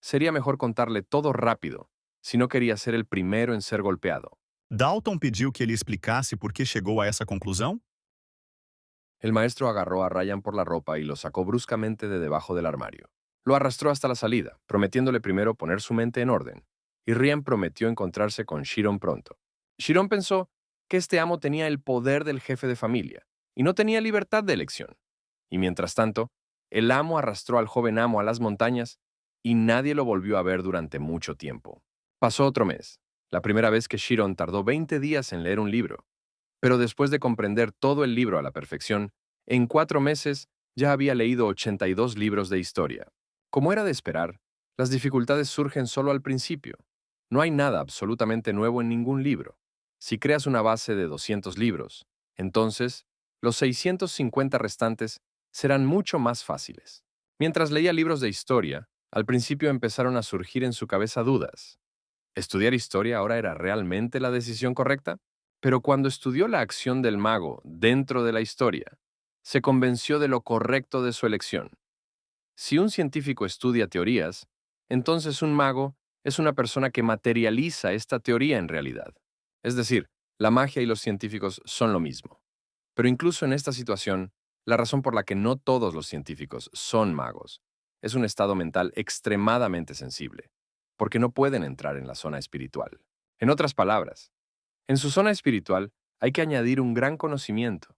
Speaker 1: Sería mejor contarle todo rápido, si no quería ser el primero en ser golpeado.
Speaker 2: Dalton pediu que ele explicasse por que chegou a essa conclusão?
Speaker 1: El maestro agarró a Ryan por la ropa y lo sacó bruscamente de debajo del armario. Lo arrastró hasta la salida, prometiéndole primero poner su mente en orden, y Ryan prometió encontrarse con Shiron pronto. Shiron pensó que este amo tenía el poder del jefe de familia, y no tenía libertad de elección. Y mientras tanto, el amo arrastró al joven amo a las montañas, y nadie lo volvió a ver durante mucho tiempo. Pasó otro mes, la primera vez que Shiron tardó 20 días en leer un libro, pero después de comprender todo el libro a la perfección, en 4 meses ya había leído 82 libros de historia. Como era de esperar, las dificultades surgen solo al principio. No hay nada absolutamente nuevo en ningún libro. Si creas una base de 200 libros, entonces los 650 restantes serán mucho más fáciles. Mientras leía libros de historia, al principio empezaron a surgir en su cabeza dudas. ¿Estudiar historia ahora era realmente la decisión correcta? Pero cuando estudió la acción del mago dentro de la historia, se convenció de lo correcto de su elección. Si un científico estudia teorías, entonces un mago es una persona que materializa esta teoría en realidad. Es decir, la magia y los científicos son lo mismo. Pero incluso en esta situación, la razón por la que no todos los científicos son magos es un estado mental extremadamente sensible, porque no pueden entrar en la zona espiritual. En otras palabras, en su zona espiritual hay que añadir un gran conocimiento,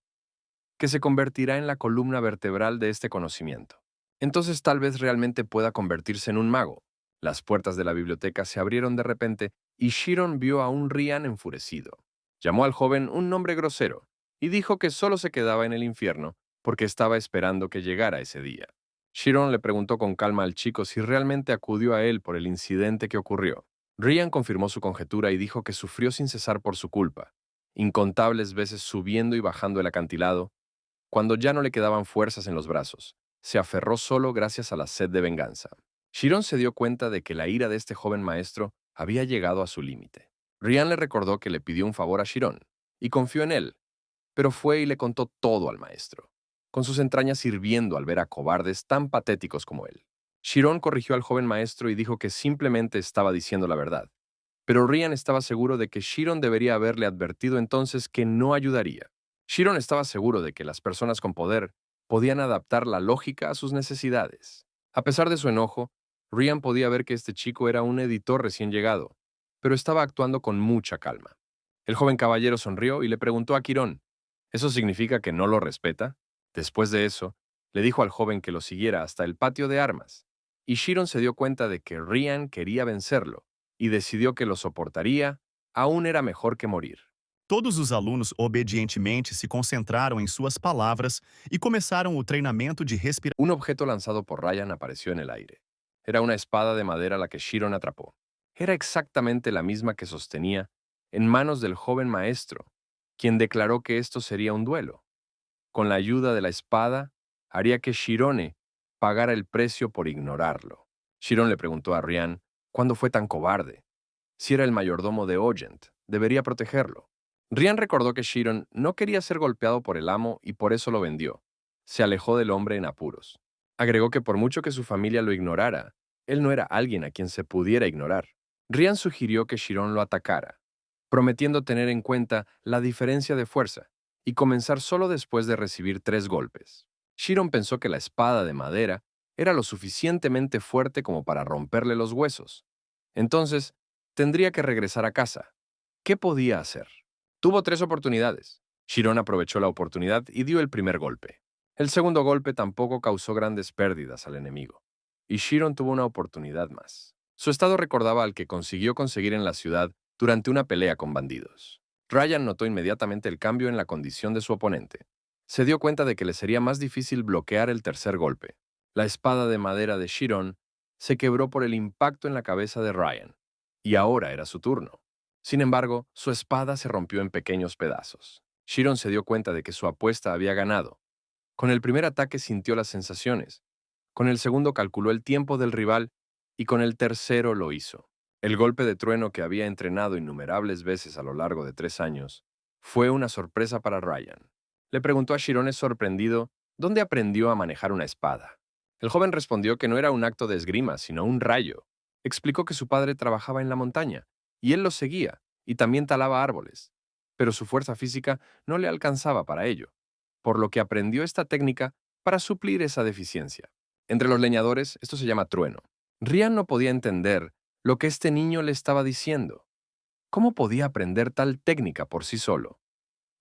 Speaker 1: que se convertirá en la columna vertebral de este conocimiento. Entonces tal vez realmente pueda convertirse en un mago. Las puertas de la biblioteca se abrieron de repente y Shiron vio a un Rian enfurecido. Llamó al joven un nombre grosero y dijo que solo se quedaba en el infierno porque estaba esperando que llegara ese día. Shiron le preguntó con calma al chico si realmente acudió a él por el incidente que ocurrió. Rian confirmó su conjetura y dijo que sufrió sin cesar por su culpa, incontables veces subiendo y bajando el acantilado, cuando ya no le quedaban fuerzas en los brazos. Se aferró solo gracias a la sed de venganza. Chiron se dio cuenta de que la ira de este joven maestro había llegado a su límite. Ryan le recordó que le pidió un favor a Chiron, y confió en él, pero fue y le contó todo al maestro, con sus entrañas hirviendo al ver a cobardes tan patéticos como él. Chiron corrigió al joven maestro y dijo que simplemente estaba diciendo la verdad, pero Ryan estaba seguro de que Chiron debería haberle advertido entonces que no ayudaría. Chiron estaba seguro de que las personas con poder podían adaptar la lógica a sus necesidades. A pesar de su enojo, Ryan podía ver que este chico era un editor recién llegado, pero estaba actuando con mucha calma. El joven caballero sonrió y le preguntó a Quirón, ¿eso significa que no lo respeta? Después de eso, le dijo al joven que lo siguiera hasta el patio de armas, y Chiron se dio cuenta de que Ryan quería vencerlo, y decidió que lo soportaría, aún era mejor que morir.
Speaker 2: Todos os alunos obedientemente se concentraram em suas palavras e começaram o treinamento de respiração.
Speaker 1: Un objeto lanzado por Ryan apareció en el aire. Era una espada de madera la que Chiron atrapó. Era exactamente la misma que sostenía en manos del joven maestro, quien declaró que esto sería un duelo. Con la ayuda de la espada, haría que Chirone pagara el precio por ignorarlo. Chiron le preguntó a Ryan cuándo fue tan cobarde. Si era el mayordomo de Ogent, debería protegerlo. Ryan recordó que Chiron no quería ser golpeado por el amo y por eso lo vendió. Se alejó del hombre en apuros. Agregó que por mucho que su familia lo ignorara, él no era alguien a quien se pudiera ignorar. Ryan sugirió que Chiron lo atacara, prometiendo tener en cuenta la diferencia de fuerza y comenzar solo después de recibir 3 golpes. Chiron pensó que la espada de madera era lo suficientemente fuerte como para romperle los huesos. Entonces, tendría que regresar a casa. ¿Qué podía hacer? Tuvo 3 oportunidades. Chiron aprovechó la oportunidad y dio el primer golpe. El segundo golpe tampoco causó grandes pérdidas al enemigo, y Chiron tuvo una oportunidad más. Su estado recordaba al que consiguió conseguir en la ciudad durante una pelea con bandidos. Ryan notó inmediatamente el cambio en la condición de su oponente. Se dio cuenta de que le sería más difícil bloquear el tercer golpe. La espada de madera de Chiron se quebró por el impacto en la cabeza de Ryan, y ahora era su turno. Sin embargo, su espada se rompió en pequeños pedazos. Chiron se dio cuenta de que su apuesta había ganado. Con el primer ataque sintió las sensaciones, con el segundo calculó el tiempo del rival y con el tercero lo hizo. El golpe de trueno que había entrenado innumerables veces a lo largo de 3 años fue una sorpresa para Ryan. Le preguntó a Chirones sorprendido dónde aprendió a manejar una espada. El joven respondió que no era un acto de esgrima, sino un rayo. Explicó que su padre trabajaba en la montaña, y él lo seguía, y también talaba árboles, pero su fuerza física no le alcanzaba para ello, por lo que aprendió esta técnica para suplir esa deficiencia. Entre los leñadores, esto se llama trueno. Ryan no podía entender lo que este niño le estaba diciendo. ¿Cómo podía aprender tal técnica por sí solo?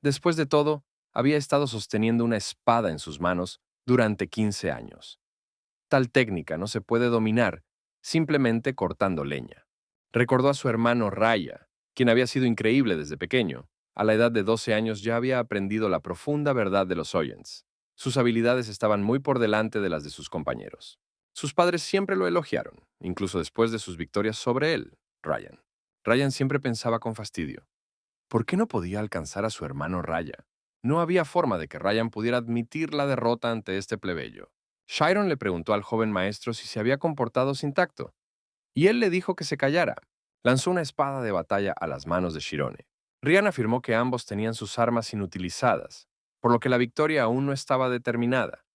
Speaker 1: Después de todo, había estado sosteniendo una espada en sus manos durante 15 años. Tal técnica no se puede dominar simplemente cortando leña. Recordó a su hermano Raya, quien había sido increíble desde pequeño. A la edad de 12 años ya había aprendido la profunda verdad de los Oyens. Sus habilidades estaban muy por delante de las de sus compañeros. Sus padres siempre lo elogiaron, incluso después de sus victorias sobre él, Ryan. Ryan siempre pensaba con fastidio. ¿Por qué no podía alcanzar a su hermano Raya? No había forma de que Ryan pudiera admitir la derrota ante este plebeyo. Chiron le preguntó al joven maestro si se había comportado sin tacto, y él le dijo que se callara. Lanzó una espada de batalla a las manos de Chirone. Ryan afirmó que ambos tenían sus armas inutilizadas, por lo que la victoria aún no estaba determinada.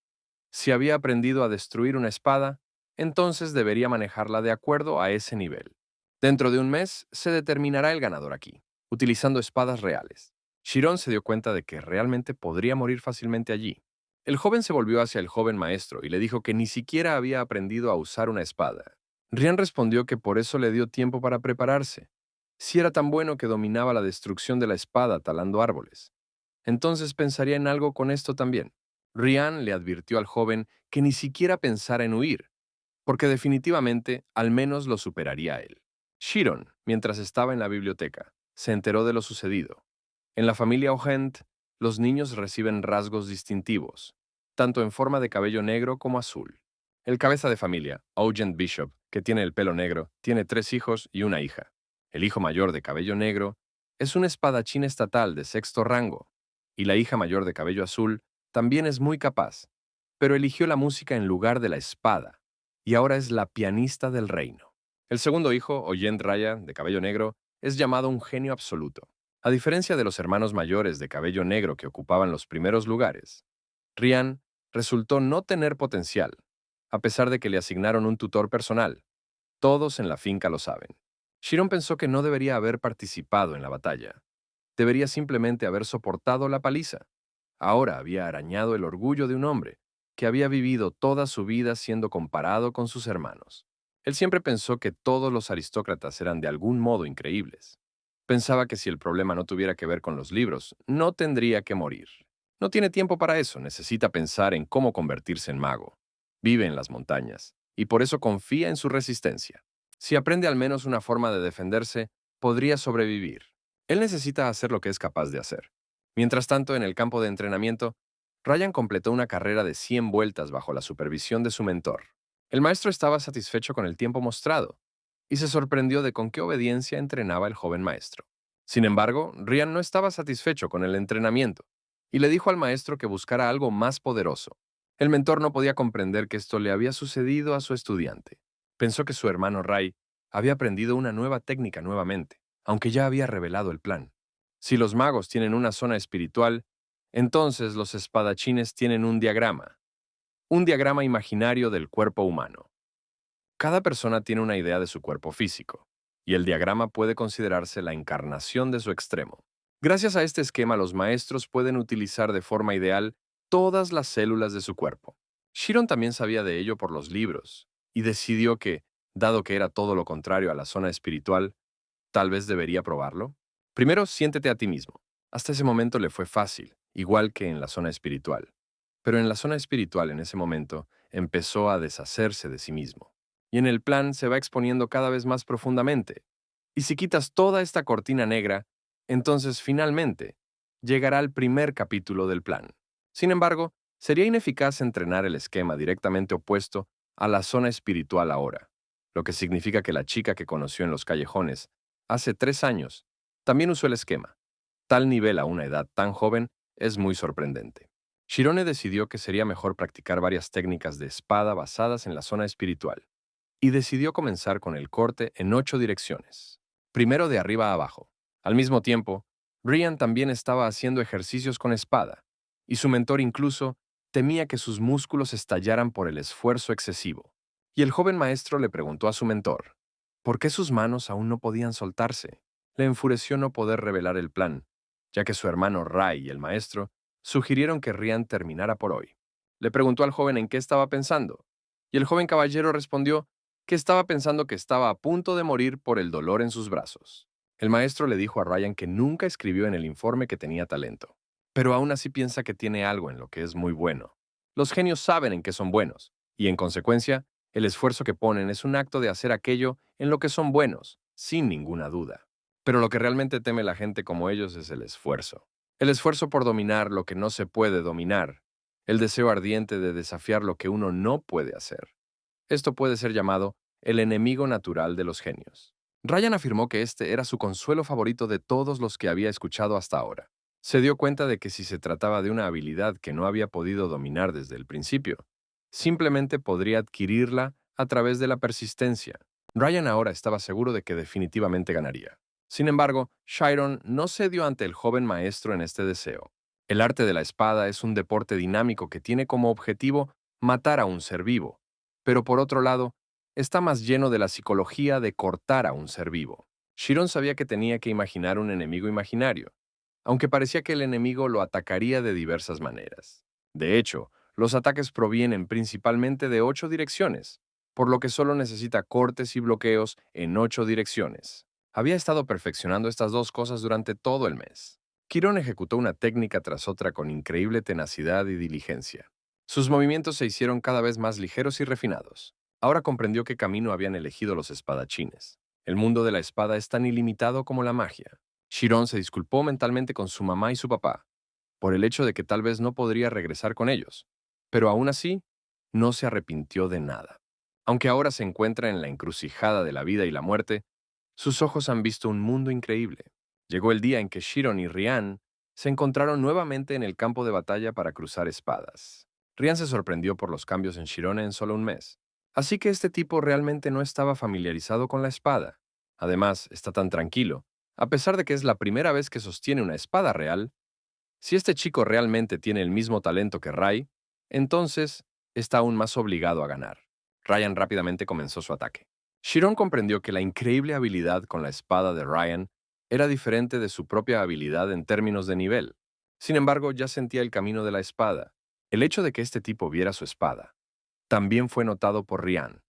Speaker 1: Si había aprendido a destruir una espada, entonces debería manejarla de acuerdo a ese nivel. Dentro de un mes se determinará el ganador aquí, utilizando espadas reales. Chiron se dio cuenta de que realmente podría morir fácilmente allí. El joven se volvió hacia el joven maestro y le dijo que ni siquiera había aprendido a usar una espada. Ryan respondió que por eso le dio tiempo para prepararse. Si era tan bueno que dominaba la destrucción de la espada talando árboles, entonces pensaría en algo con esto también. Ryan le advirtió al joven que ni siquiera pensara en huir, porque definitivamente al menos lo superaría él. Chiron, mientras estaba en la biblioteca, se enteró de lo sucedido. En la familia O'Hent, los niños reciben rasgos distintivos, tanto en forma de cabello negro como azul. El cabeza de familia, Ogent Bishop, que tiene el pelo negro, tiene 3 hijos y una hija. El hijo mayor de cabello negro es un espadachín estatal de sexto rango, y la hija mayor de cabello azul también es muy capaz, pero eligió la música en lugar de la espada, y ahora es la pianista del reino. El segundo hijo, Oyent Raya, de cabello negro, es llamado un genio absoluto. A diferencia de los hermanos mayores de cabello negro que ocupaban los primeros lugares, Rian resultó no tener potencial, a pesar de que le asignaron un tutor personal. Todos en la finca lo saben. Shiron pensó que no debería haber participado en la batalla. Debería simplemente haber soportado la paliza. Ahora había arañado el orgullo de un hombre que había vivido toda su vida siendo comparado con sus hermanos. Él siempre pensó que todos los aristócratas eran de algún modo increíbles. Pensaba que si el problema no tuviera que ver con los libros, no tendría que morir. No tiene tiempo para eso, necesita pensar en cómo convertirse en mago. Vive en las montañas, y por eso confía en su resistencia. Si aprende al menos una forma de defenderse, podría sobrevivir. Él necesita hacer lo que es capaz de hacer. Mientras tanto, en el campo de entrenamiento, Ryan completó una carrera de 100 vueltas bajo la supervisión de su mentor. El maestro estaba satisfecho con el tiempo mostrado y se sorprendió de con qué obediencia entrenaba el joven maestro. Sin embargo, Ryan no estaba satisfecho con el entrenamiento y le dijo al maestro que buscara algo más poderoso. El mentor no podía comprender que esto le había sucedido a su estudiante. Pensó que su hermano Ray había aprendido una nueva técnica nuevamente, aunque ya había revelado el plan. Si los magos tienen una zona espiritual, entonces los espadachines tienen un diagrama imaginario del cuerpo humano. Cada persona tiene una idea de su cuerpo físico, y el diagrama puede considerarse la encarnación de su extremo. Gracias a este esquema, los maestros pueden utilizar de forma ideal todas las células de su cuerpo. Shiron también sabía de ello por los libros, y decidió que, dado que era todo lo contrario a la zona espiritual, tal vez debería probarlo. Primero, siéntete a ti mismo. Hasta ese momento le fue fácil, igual que en la zona espiritual. Pero en la zona espiritual, en ese momento, empezó a deshacerse de sí mismo. Y en el plan se va exponiendo cada vez más profundamente. Y si quitas toda esta cortina negra, entonces finalmente llegará el primer capítulo del plan. Sin embargo, sería ineficaz entrenar el esquema directamente opuesto a la zona espiritual ahora, lo que significa que la chica que conoció en los callejones hace 3 años también usó el esquema. Tal nivel a una edad tan joven es muy sorprendente. Shirone decidió que sería mejor practicar varias técnicas de espada basadas en la zona espiritual, y decidió comenzar con el corte en 8 direcciones. Primero de arriba a abajo. Al mismo tiempo, Brian también estaba haciendo ejercicios con espada, y su mentor incluso temía que sus músculos estallaran por el esfuerzo excesivo. Y el joven maestro le preguntó a su mentor, ¿por qué sus manos aún no podían soltarse? Le enfureció no poder revelar el plan, ya que su hermano Ray y el maestro sugirieron que Rian terminara por hoy. Le preguntó al joven en qué estaba pensando, y el joven caballero respondió que estaba pensando que estaba a punto de morir por el dolor en sus brazos. El maestro le dijo a Ryan que nunca escribió en el informe que tenía talento, pero aún así piensa que tiene algo en lo que es muy bueno. Los genios saben en qué son buenos, y en consecuencia, el esfuerzo que ponen es un acto de hacer aquello en lo que son buenos, sin ninguna duda. Pero lo que realmente teme la gente como ellos es el esfuerzo. El esfuerzo por dominar lo que no se puede dominar, el deseo ardiente de desafiar lo que uno no puede hacer. Esto puede ser llamado el enemigo natural de los genios. Ryan afirmó que este era su consuelo favorito de todos los que había escuchado hasta ahora. Se dio cuenta de que si se trataba de una habilidad que no había podido dominar desde el principio, simplemente podría adquirirla a través de la persistencia. Ryan ahora estaba seguro de que definitivamente ganaría. Sin embargo, Chiron no cedió ante el joven maestro en este deseo. El arte de la espada es un deporte dinámico que tiene como objetivo matar a un ser vivo, pero por otro lado, está más lleno de la psicología de cortar a un ser vivo. Chiron sabía que tenía que imaginar un enemigo imaginario, aunque parecía que el enemigo lo atacaría de diversas maneras. De hecho, los ataques provienen principalmente de 8 direcciones, por lo que solo necesita cortes y bloqueos en 8 direcciones. Había estado perfeccionando estas dos cosas durante todo el mes. Quirón ejecutó una técnica tras otra con increíble tenacidad y diligencia. Sus movimientos se hicieron cada vez más ligeros y refinados. Ahora comprendió qué camino habían elegido los espadachines. El mundo de la espada es tan ilimitado como la magia. Chiron se disculpó mentalmente con su mamá y su papá, por el hecho de que tal vez no podría regresar con ellos, pero aún así, no se arrepintió de nada. Aunque ahora se encuentra en la encrucijada de la vida y la muerte, sus ojos han visto un mundo increíble. Llegó el día en que Shiron y Ryan se encontraron nuevamente en el campo de batalla para cruzar espadas. Ryan se sorprendió por los cambios en Shirone en solo un mes. Así que este tipo realmente no estaba familiarizado con la espada. Además, está tan tranquilo. A pesar de que es la primera vez que sostiene una espada real, si este chico realmente tiene el mismo talento que Rai, entonces está aún más obligado a ganar. Ryan rápidamente comenzó su ataque. Shiron comprendió que la increíble habilidad con la espada de Ryan era diferente de su propia habilidad en términos de nivel. Sin embargo, ya sentía el camino de la espada. El hecho de que este tipo viera su espada también fue notado por Ryan,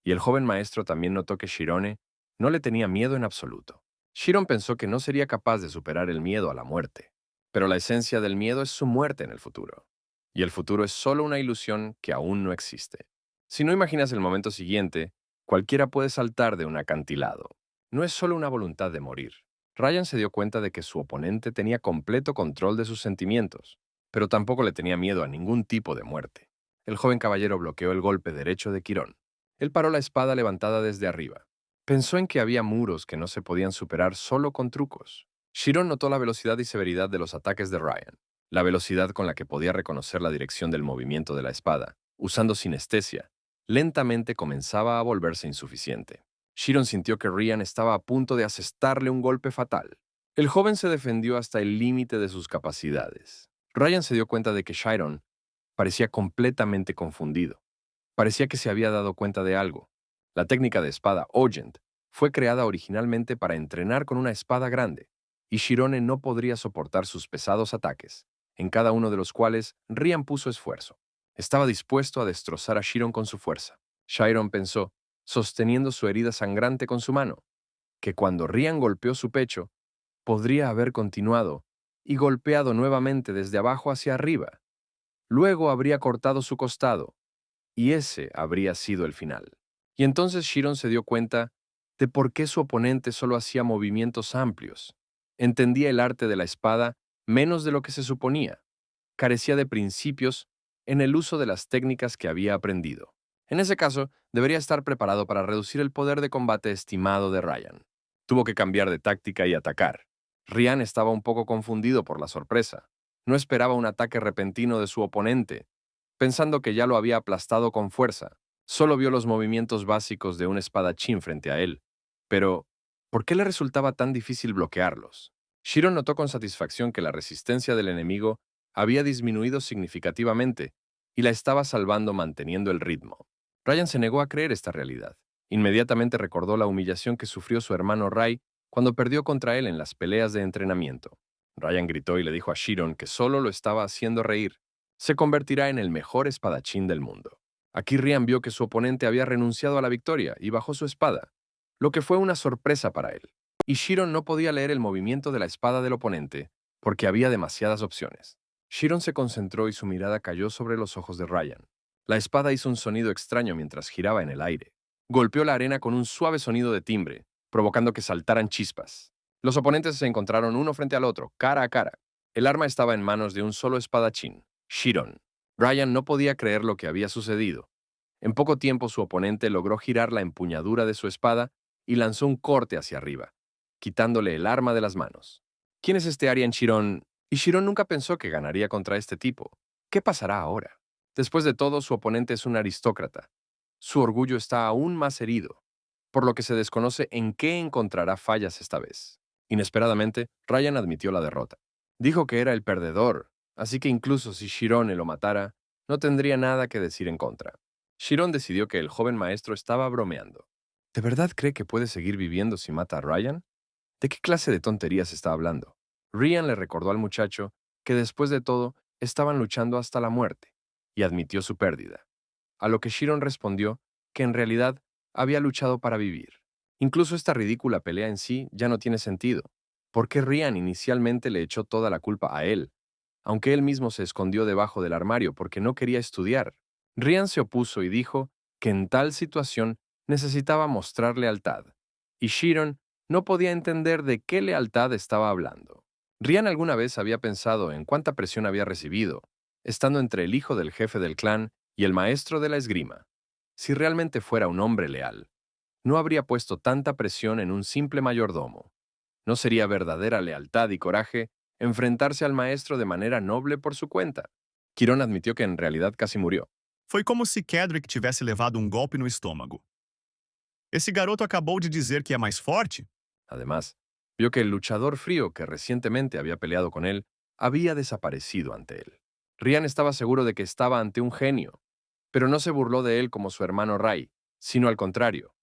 Speaker 1: y el joven maestro también notó que Shirone no le tenía miedo en absoluto. Shiron pensó que no sería capaz de superar el miedo a la muerte, pero la esencia del miedo es su muerte en el futuro, y el futuro es solo una ilusión que aún no existe. Si no imaginas el momento siguiente, cualquiera puede saltar de un acantilado. No es solo una voluntad de morir. Ryan se dio cuenta de que su oponente tenía completo control de sus sentimientos, pero tampoco le tenía miedo a ningún tipo de muerte. El joven caballero bloqueó el golpe derecho de Quirón. Él paró la espada levantada desde arriba. Pensó en que había muros que no se podían superar solo con trucos. Shiron notó la velocidad y severidad de los ataques de Ryan, la velocidad con la que podía reconocer la dirección del movimiento de la espada, usando sinestesia. Lentamente comenzaba a volverse insuficiente. Shiron sintió que Ryan estaba a punto de asestarle un golpe fatal. El joven se defendió hasta el límite de sus capacidades. Ryan se dio cuenta de que Shiron parecía completamente confundido. Parecía que se había dado cuenta de algo. La técnica de espada Ogent fue creada originalmente para entrenar con una espada grande, y Shirone no podría soportar sus pesados ataques, en cada uno de los cuales Ryan puso esfuerzo. Estaba dispuesto a destrozar a Shiron con su fuerza. Shiron pensó, sosteniendo su herida sangrante con su mano, que cuando Ryan golpeó su pecho, podría haber continuado y golpeado nuevamente desde abajo hacia arriba. Luego habría cortado su costado, y ese habría sido el final. Y entonces Shiron se dio cuenta de por qué su oponente solo hacía movimientos amplios. Entendía el arte de la espada menos de lo que se suponía. Carecía de principios en el uso de las técnicas que había aprendido. En ese caso, debería estar preparado para reducir el poder de combate estimado de Ryan. Tuvo que cambiar de táctica y atacar. Ryan estaba un poco confundido por la sorpresa. No esperaba un ataque repentino de su oponente, pensando que ya lo había aplastado con fuerza. Solo vio los movimientos básicos de un espadachín frente a él. Pero, ¿por qué le resultaba tan difícil bloquearlos? Shiron notó con satisfacción que la resistencia del enemigo había disminuido significativamente y la estaba salvando manteniendo el ritmo. Ryan se negó a creer esta realidad. Inmediatamente recordó la humillación que sufrió su hermano Rai cuando perdió contra él en las peleas de entrenamiento. Ryan gritó y le dijo a Shiron que solo lo estaba haciendo reír. Se convertirá en el mejor espadachín del mundo. Aquí Ryan vio que su oponente había renunciado a la victoria y bajó su espada, lo que fue una sorpresa para él. Y Shiron no podía leer el movimiento de la espada del oponente porque había demasiadas opciones. Shiron se concentró y su mirada cayó sobre los ojos de Ryan. La espada hizo un sonido extraño mientras giraba en el aire. Golpeó la arena con un suave sonido de timbre, provocando que saltaran chispas. Los oponentes se encontraron uno frente al otro, cara a cara. El arma estaba en manos de un solo espadachín, Shiron. Ryan no podía creer lo que había sucedido. En poco tiempo su oponente logró girar la empuñadura de su espada y lanzó un corte hacia arriba, quitándole el arma de las manos. ¿Quién es este Aryan Shiron? Y Shiron nunca pensó que ganaría contra este tipo. ¿Qué pasará ahora? Después de todo, su oponente es un aristócrata. Su orgullo está aún más herido, por lo que se desconoce en qué encontrará fallas esta vez. Inesperadamente, Ryan admitió la derrota. Dijo que era el perdedor, así que incluso si Shirone lo matara, no tendría nada que decir en contra. Shiron decidió que el joven maestro estaba bromeando. ¿De verdad cree que puede seguir viviendo si mata a Ryan? ¿De qué clase de tonterías está hablando? Ryan le recordó al muchacho que después de todo estaban luchando hasta la muerte, y admitió su pérdida. A lo que Shiron respondió que en realidad había luchado para vivir. Incluso esta ridícula pelea en sí ya no tiene sentido. ¿Por qué Ryan inicialmente le echó toda la culpa a él, aunque él mismo se escondió debajo del armario porque no quería estudiar? Ryan se opuso y dijo que en tal situación necesitaba mostrar lealtad, y Shiron no podía entender de qué lealtad estaba hablando. Ryan alguna vez había pensado en cuánta presión había recibido, estando entre el hijo del jefe del clan y el maestro de la esgrima. Si realmente fuera un hombre leal, no habría puesto tanta presión en un simple mayordomo. ¿No sería verdadera lealtad y coraje enfrentarse al maestro de manera noble por su cuenta? Quirón admitió que en realidad casi murió.
Speaker 2: Foi como se Kedrick tivesse levado um golpe no estômago. Esse garoto acabou de dizer que é mais forte?
Speaker 1: Además, vio que el luchador frío que recientemente había peleado con él había desaparecido ante él. Rian estaba seguro de que estaba ante un genio, pero no se burló de él como su hermano Rai, sino al contrario,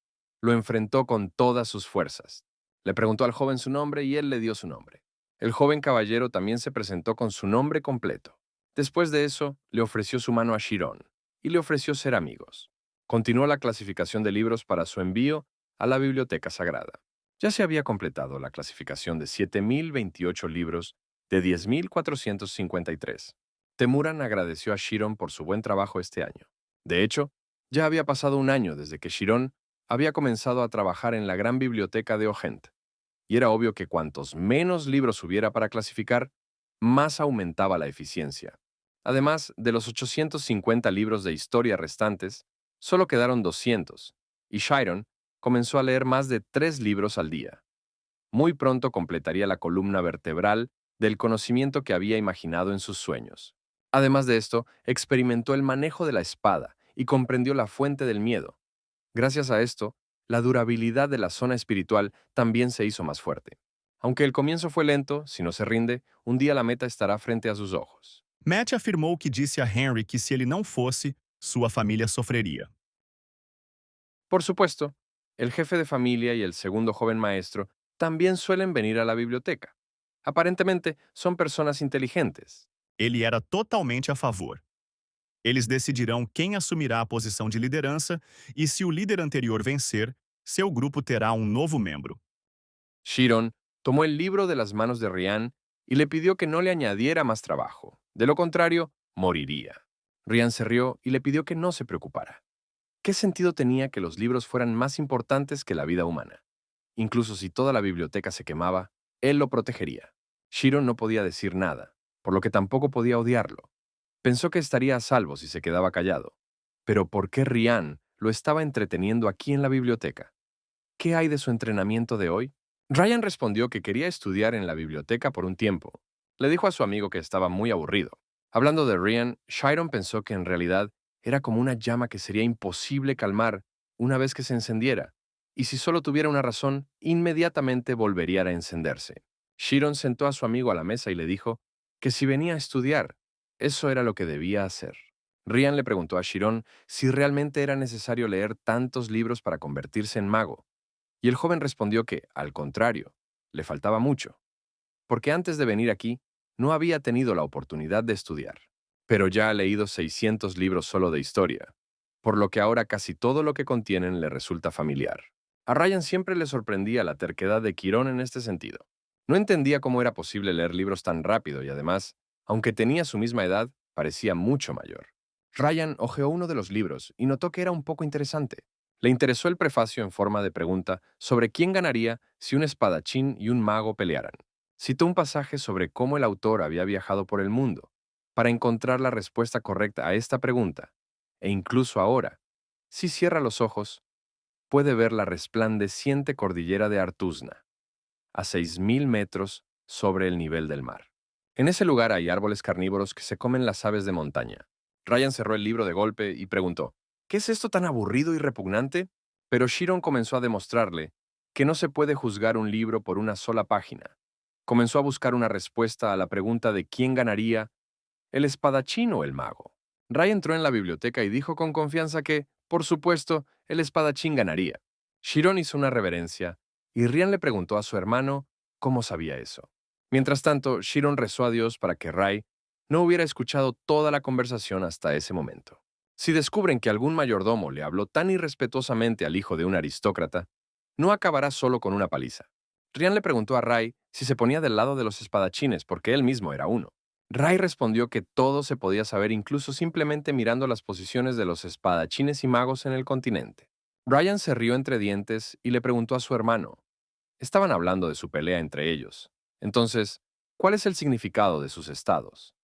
Speaker 1: lo enfrentó con todas sus fuerzas. Le preguntó al joven su nombre y él le dio su nombre. El joven caballero también se presentó con su nombre completo. Después de eso, le ofreció su mano a Chiron y le ofreció ser amigos. Continuó la clasificación de libros para su envío a la biblioteca sagrada. Ya se había completado la clasificación de 7.028 libros de 10.453. Temuran agradeció a Chiron por su buen trabajo este año. De hecho, ya había pasado un año desde que Chiron había comenzado a trabajar en la gran biblioteca de Ogent, y era obvio que cuantos menos libros hubiera para clasificar, más aumentaba la eficiencia. Además de los 850 libros de historia restantes, solo quedaron 200, y Chiron comenzó a leer más de 3 libros al día. Muy pronto completaría la columna vertebral del conocimiento que había imaginado en sus sueños. Además de esto, experimentó el manejo de la espada y comprendió la fuente del miedo. Gracias a esto, la durabilidad de la zona espiritual también se hizo más fuerte. Aunque el comienzo fue lento, si no se rinde, un día la meta estará frente a sus ojos.
Speaker 2: Matt afirmou que disse a Henry que se ele não fosse, sua família sofreria.
Speaker 1: Por supuesto, el jefe de familia y el segundo joven maestro también suelen venir a la biblioteca. Aparentemente, son personas inteligentes.
Speaker 2: Ele era totalmente a favor. Eles decidirão quem assumirá a posição de liderança e, se o líder anterior vencer, seu grupo terá um novo membro.
Speaker 1: Chiron tomó el libro de las manos de Rian y le pidió que no le añadiera más trabajo. De lo contrario, moriría. Rian se rió y le pidió que no se preocupara. ¿Qué sentido tenía que los libros fueran más importantes que la vida humana? Incluso si toda la biblioteca se quemaba, él lo protegería. Chiron no podía decir nada, por lo que tampoco podía odiarlo. Pensó que estaría a salvo si se quedaba callado. Pero ¿por qué Rian lo estaba entreteniendo aquí en la biblioteca? ¿Qué hay de su entrenamiento de hoy? Ryan respondió que quería estudiar en la biblioteca por un tiempo. Le dijo a su amigo que estaba muy aburrido. Hablando de Ryan, Chiron pensó que en realidad era como una llama que sería imposible calmar una vez que se encendiera, y si solo tuviera una razón, inmediatamente volvería a encenderse. Chiron sentó a su amigo a la mesa y le dijo que si venía a estudiar, eso era lo que debía hacer. Ryan le preguntó a Chiron si realmente era necesario leer tantos libros para convertirse en mago. Y el joven respondió que, al contrario, le faltaba mucho, porque antes de venir aquí no había tenido la oportunidad de estudiar. Pero ya ha leído 600 libros solo de historia, por lo que ahora casi todo lo que contienen le resulta familiar. A Ryan siempre le sorprendía la terquedad de Quirón en este sentido. No entendía cómo era posible leer libros tan rápido y además, aunque tenía su misma edad, parecía mucho mayor. Ryan hojeó uno de los libros y notó que era un poco interesante. Le interesó el prefacio en forma de pregunta sobre quién ganaría si un espadachín y un mago pelearan. Citó un pasaje sobre cómo el autor había viajado por el mundo para encontrar la respuesta correcta a esta pregunta, e incluso ahora, si cierra los ojos, puede ver la resplandeciente cordillera de Artuzna, a 6.000 metros sobre el nivel del mar. En ese lugar hay árboles carnívoros que se comen las aves de montaña. Ryan cerró el libro de golpe y preguntó, ¿qué es esto tan aburrido y repugnante? Pero Chiron comenzó a demostrarle que no se puede juzgar un libro por una sola página. Comenzó a buscar una respuesta a la pregunta de quién ganaría, el espadachín o el mago. Ray entró en la biblioteca y dijo con confianza que, por supuesto, el espadachín ganaría. Chiron hizo una reverencia y Rian le preguntó a su hermano cómo sabía eso. Mientras tanto, Chiron rezó a Dios para que Ray no hubiera escuchado toda la conversación hasta ese momento. Si descubren que algún mayordomo le habló tan irrespetuosamente al hijo de un aristócrata, no acabará solo con una paliza. Rian le preguntó a Ray si se ponía del lado de los espadachines porque él mismo era uno. Ray respondió que todo se podía saber incluso simplemente mirando las posiciones de los espadachines y magos en el continente. Ryan se rió entre dientes y le preguntó a su hermano. Estaban hablando de su pelea entre ellos. Entonces, ¿cuál es el significado de sus estados?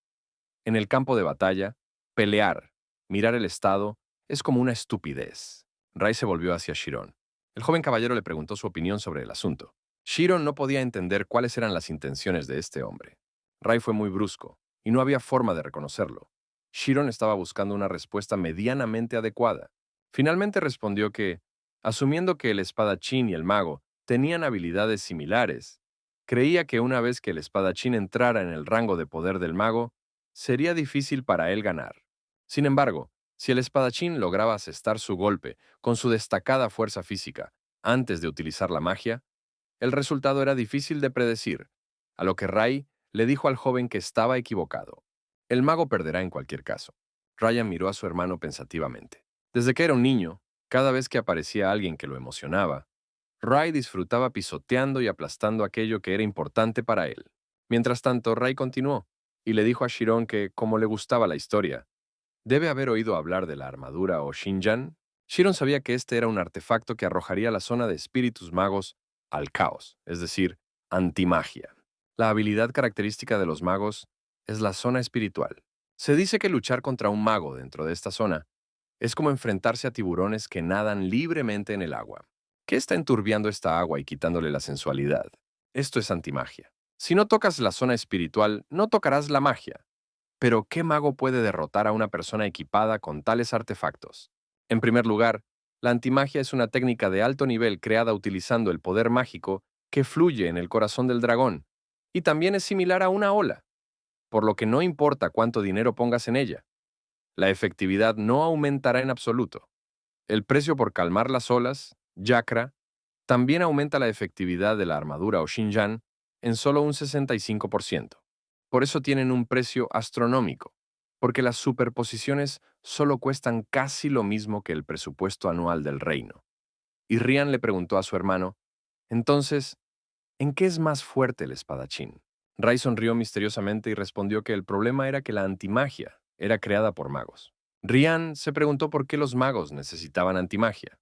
Speaker 1: En el campo de batalla, pelear, mirar el estado, es como una estupidez. Ray se volvió hacia Chiron. El joven caballero le preguntó su opinión sobre el asunto. Shiron no podía entender cuáles eran las intenciones de este hombre. Ray fue muy brusco, y no había forma de reconocerlo. Shiron estaba buscando una respuesta medianamente adecuada. Finalmente respondió que, asumiendo que el espadachín y el mago tenían habilidades similares, creía que una vez que el espadachín entrara en el rango de poder del mago, sería difícil para él ganar. Sin embargo, si el espadachín lograba asestar su golpe con su destacada fuerza física antes de utilizar la magia, el resultado era difícil de predecir, a lo que Ray le dijo al joven que estaba equivocado. El mago perderá en cualquier caso. Ryan miró a su hermano pensativamente. Desde que era un niño, cada vez que aparecía alguien que lo emocionaba, Ray disfrutaba pisoteando y aplastando aquello que era importante para él. Mientras tanto, Ray continuó y le dijo a Shiron que, como le gustaba la historia, debe haber oído hablar de la armadura o Shinjan. Shiron sabía que este era un artefacto que arrojaría la zona de espíritus magos al caos, es decir, antimagia. La habilidad característica de los magos es la zona espiritual. Se dice que luchar contra un mago dentro de esta zona es como enfrentarse a tiburones que nadan libremente en el agua. ¿Qué está enturbiando esta agua y quitándole la sensualidad? Esto es antimagia. Si no tocas la zona espiritual, no tocarás la magia. Pero, ¿qué mago puede derrotar a una persona equipada con tales artefactos? En primer lugar, la antimagia es una técnica de alto nivel creada utilizando el poder mágico que fluye en el corazón del dragón, y también es similar a una ola, por lo que no importa cuánto dinero pongas en ella, la efectividad no aumentará en absoluto. El precio por calmar las olas, Yakra, también aumenta la efectividad de la armadura o Shinjan en solo un 65%. Por eso tienen un precio astronómico, porque las superposiciones solo cuestan casi lo mismo que el presupuesto anual del reino. Y Rian le preguntó a su hermano, entonces, ¿en qué es más fuerte el espadachín? Ray sonrió misteriosamente y respondió que el problema era que la antimagia era creada por magos. Rian se preguntó por qué los magos necesitaban antimagia.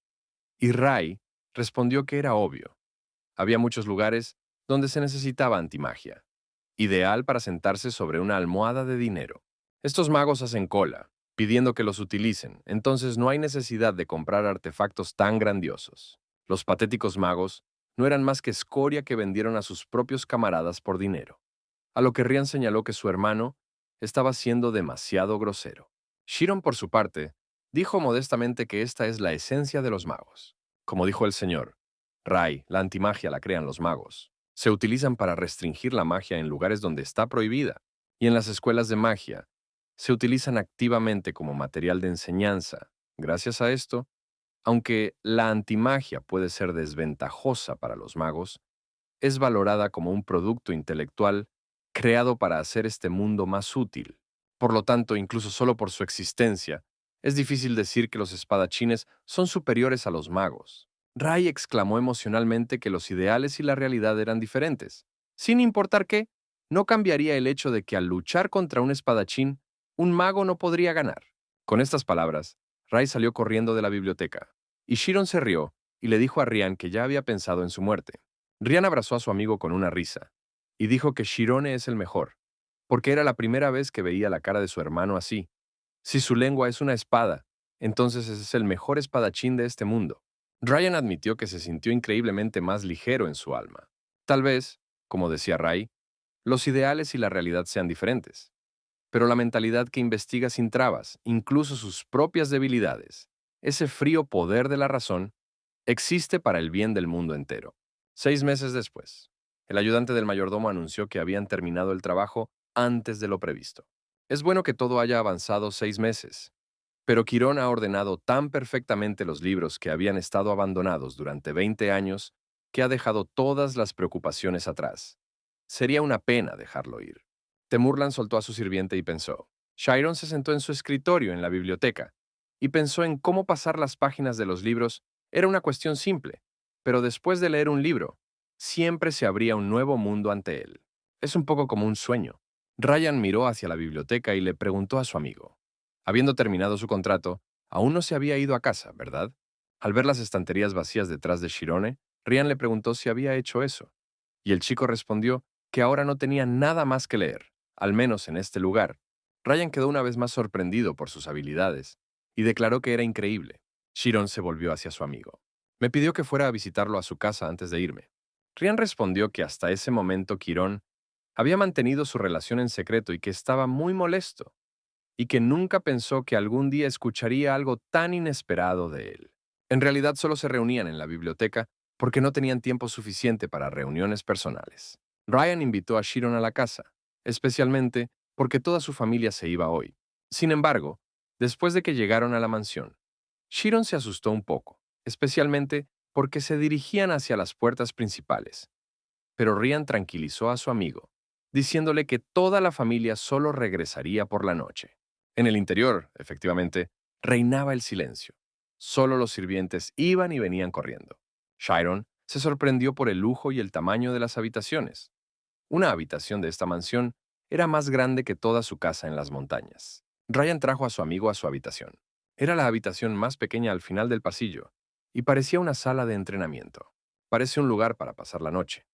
Speaker 1: Y Ray respondió que era obvio. Había muchos lugares donde se necesitaba antimagia, ideal para sentarse sobre una almohada de dinero. Estos magos hacen cola, pidiendo que los utilicen, entonces no hay necesidad de comprar artefactos tan grandiosos. Los patéticos magos no eran más que escoria que vendieron a sus propios camaradas por dinero. A lo que Rian señaló que su hermano estaba siendo demasiado grosero. Shiron, por su parte, dijo modestamente que esta es la esencia de los magos. Como dijo el señor, Ray, la antimagia la crean los magos. Se utilizan para restringir la magia en lugares donde está prohibida, y en las escuelas de magia se utilizan activamente como material de enseñanza. Gracias a esto, aunque la antimagia puede ser desventajosa para los magos, es valorada como un producto intelectual creado para hacer este mundo más útil. Por lo tanto, incluso solo por su existencia, es difícil decir que los espadachines son superiores a los magos. Ray exclamó emocionalmente que los ideales y la realidad eran diferentes. Sin importar qué, no cambiaría el hecho de que al luchar contra un espadachín, un mago no podría ganar. Con estas palabras, Ray salió corriendo de la biblioteca, y Shiron se rió y le dijo a Rian que ya había pensado en su muerte. Rian abrazó a su amigo con una risa y dijo que Shirone es el mejor, porque era la primera vez que veía la cara de su hermano así. Si su lengua es una espada, entonces ese es el mejor espadachín de este mundo. Ryan admitió que se sintió increíblemente más ligero en su alma. Tal vez, como decía Ray, los ideales y la realidad sean diferentes, pero la mentalidad que investiga sin trabas, incluso sus propias debilidades, ese frío poder de la razón, existe para el bien del mundo entero. 6 meses después, el ayudante del mayordomo anunció que habían terminado el trabajo antes de lo previsto. Es bueno que todo haya avanzado 6 meses, pero Quirón ha ordenado tan perfectamente los libros que habían estado abandonados durante 20 años que ha dejado todas las preocupaciones atrás. Sería una pena dejarlo ir. Temurlan soltó a su sirviente y pensó. Chiron se sentó en su escritorio en la biblioteca y pensó en cómo pasar las páginas de los libros. Era una cuestión simple, pero después de leer un libro, siempre se abría un nuevo mundo ante él. Es un poco como un sueño. Ryan miró hacia la biblioteca y le preguntó a su amigo. Habiendo terminado su contrato, aún no se había ido a casa, ¿verdad? Al ver las estanterías vacías detrás de Shirone, Ryan le preguntó si había hecho eso. Y el chico respondió que ahora no tenía nada más que leer, al menos en este lugar. Ryan quedó una vez más sorprendido por sus habilidades y declaró que era increíble. Shiron se volvió hacia su amigo. Me pidió que fuera a visitarlo a su casa antes de irme. Ryan respondió que hasta ese momento Quirón había mantenido su relación en secreto y que estaba muy molesto, y que nunca pensó que algún día escucharía algo tan inesperado de él. En realidad solo se reunían en la biblioteca porque no tenían tiempo suficiente para reuniones personales. Ryan invitó a Shiron a la casa, especialmente porque toda su familia se iba hoy. Sin embargo, después de que llegaron a la mansión, Shiron se asustó un poco, especialmente porque se dirigían hacia las puertas principales. Pero Ryan tranquilizó a su amigo, diciéndole que toda la familia solo regresaría por la noche. En el interior, efectivamente, reinaba el silencio. Solo los sirvientes iban y venían corriendo. Chiron se sorprendió por el lujo y el tamaño de las habitaciones. Una habitación de esta mansión era más grande que toda su casa en las montañas. Ryan trajo a su amigo a su habitación. Era la habitación más pequeña al final del pasillo y parecía una sala de entrenamiento. Parece un lugar para pasar la noche,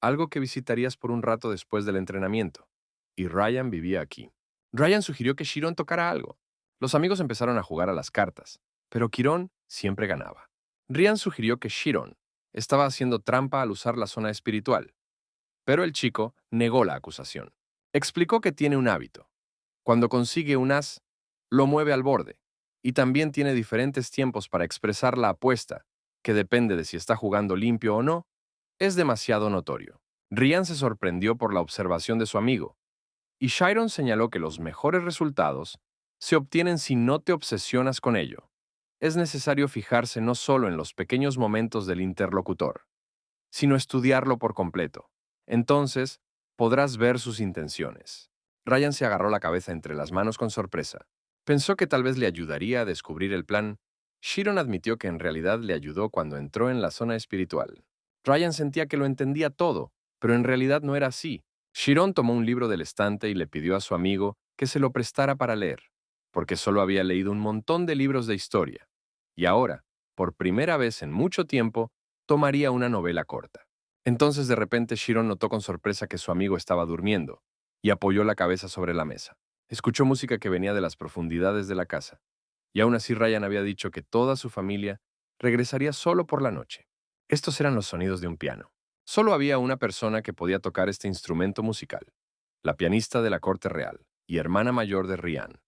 Speaker 1: algo que visitarías por un rato después del entrenamiento. Y Ryan vivía aquí. Ryan sugirió que Chiron tocara algo. Los amigos empezaron a jugar a las cartas, pero Quirón siempre ganaba. Ryan sugirió que Chiron estaba haciendo trampa al usar la zona espiritual, pero el chico negó la acusación. Explicó que tiene un hábito. Cuando consigue un as, lo mueve al borde, y también tiene diferentes tiempos para expresar la apuesta, que depende de si está jugando limpio o no, es demasiado notorio. Ryan se sorprendió por la observación de su amigo, y Chiron señaló que los mejores resultados se obtienen si no te obsesionas con ello. Es necesario fijarse no solo en los pequeños momentos del interlocutor, sino estudiarlo por completo. Entonces, podrás ver sus intenciones. Ryan se agarró la cabeza entre las manos con sorpresa. Pensó que tal vez le ayudaría a descubrir el plan. Chiron admitió que en realidad le ayudó cuando entró en la zona espiritual. Ryan sentía que lo entendía todo, pero en realidad no era así. Chiron tomó un libro del estante y le pidió a su amigo que se lo prestara para leer, porque solo había leído un montón de libros de historia. Y ahora, por primera vez en mucho tiempo, tomaría una novela corta. Entonces de repente Chiron notó con sorpresa que su amigo estaba durmiendo y apoyó la cabeza sobre la mesa. Escuchó música que venía de las profundidades de la casa, y aún así Ryan había dicho que toda su familia regresaría solo por la noche. Estos eran los sonidos de un piano. Solo había una persona que podía tocar este instrumento musical, la pianista de la corte real y hermana mayor de Ryan,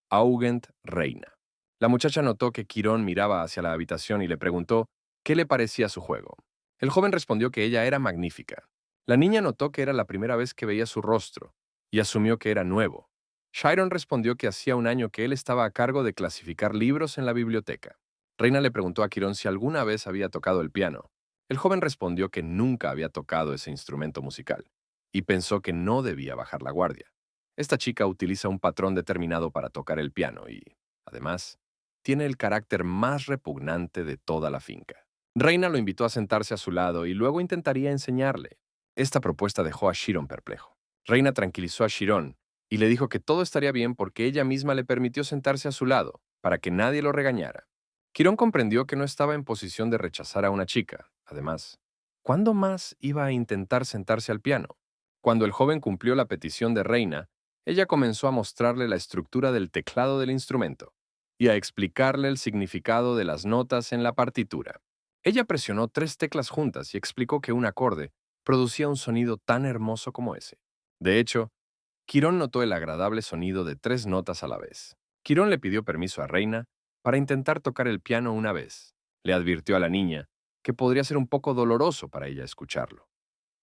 Speaker 1: Augent Reina. La muchacha notó que Quirón miraba hacia la habitación y le preguntó qué le parecía su juego. El joven respondió que ella era magnífica. La niña notó que era la primera vez que veía su rostro y asumió que era nuevo. Chiron respondió que hacía un año que él estaba a cargo de clasificar libros en la biblioteca. Reina le preguntó a Quirón si alguna vez había tocado el piano. El joven respondió que nunca había tocado ese instrumento musical y pensó que no debía bajar la guardia. Esta chica utiliza un patrón determinado para tocar el piano y, además, tiene el carácter más repugnante de toda la finca. Reina lo invitó a sentarse a su lado y luego intentaría enseñarle. Esta propuesta dejó a Chiron perplejo. Reina tranquilizó a Chiron y le dijo que todo estaría bien porque ella misma le permitió sentarse a su lado, para que nadie lo regañara. Quirón comprendió que no estaba en posición de rechazar a una chica. Además, ¿cuándo más iba a intentar sentarse al piano? Cuando el joven cumplió la petición de Reina, ella comenzó a mostrarle la estructura del teclado del instrumento y a explicarle el significado de las notas en la partitura. Ella presionó 3 teclas juntas y explicó que un acorde producía un sonido tan hermoso como ese. De hecho, Quirón notó el agradable sonido de 3 notas a la vez. Quirón le pidió permiso a Reina para intentar tocar el piano una vez. Le advirtió a la niña que podría ser un poco doloroso para ella escucharlo.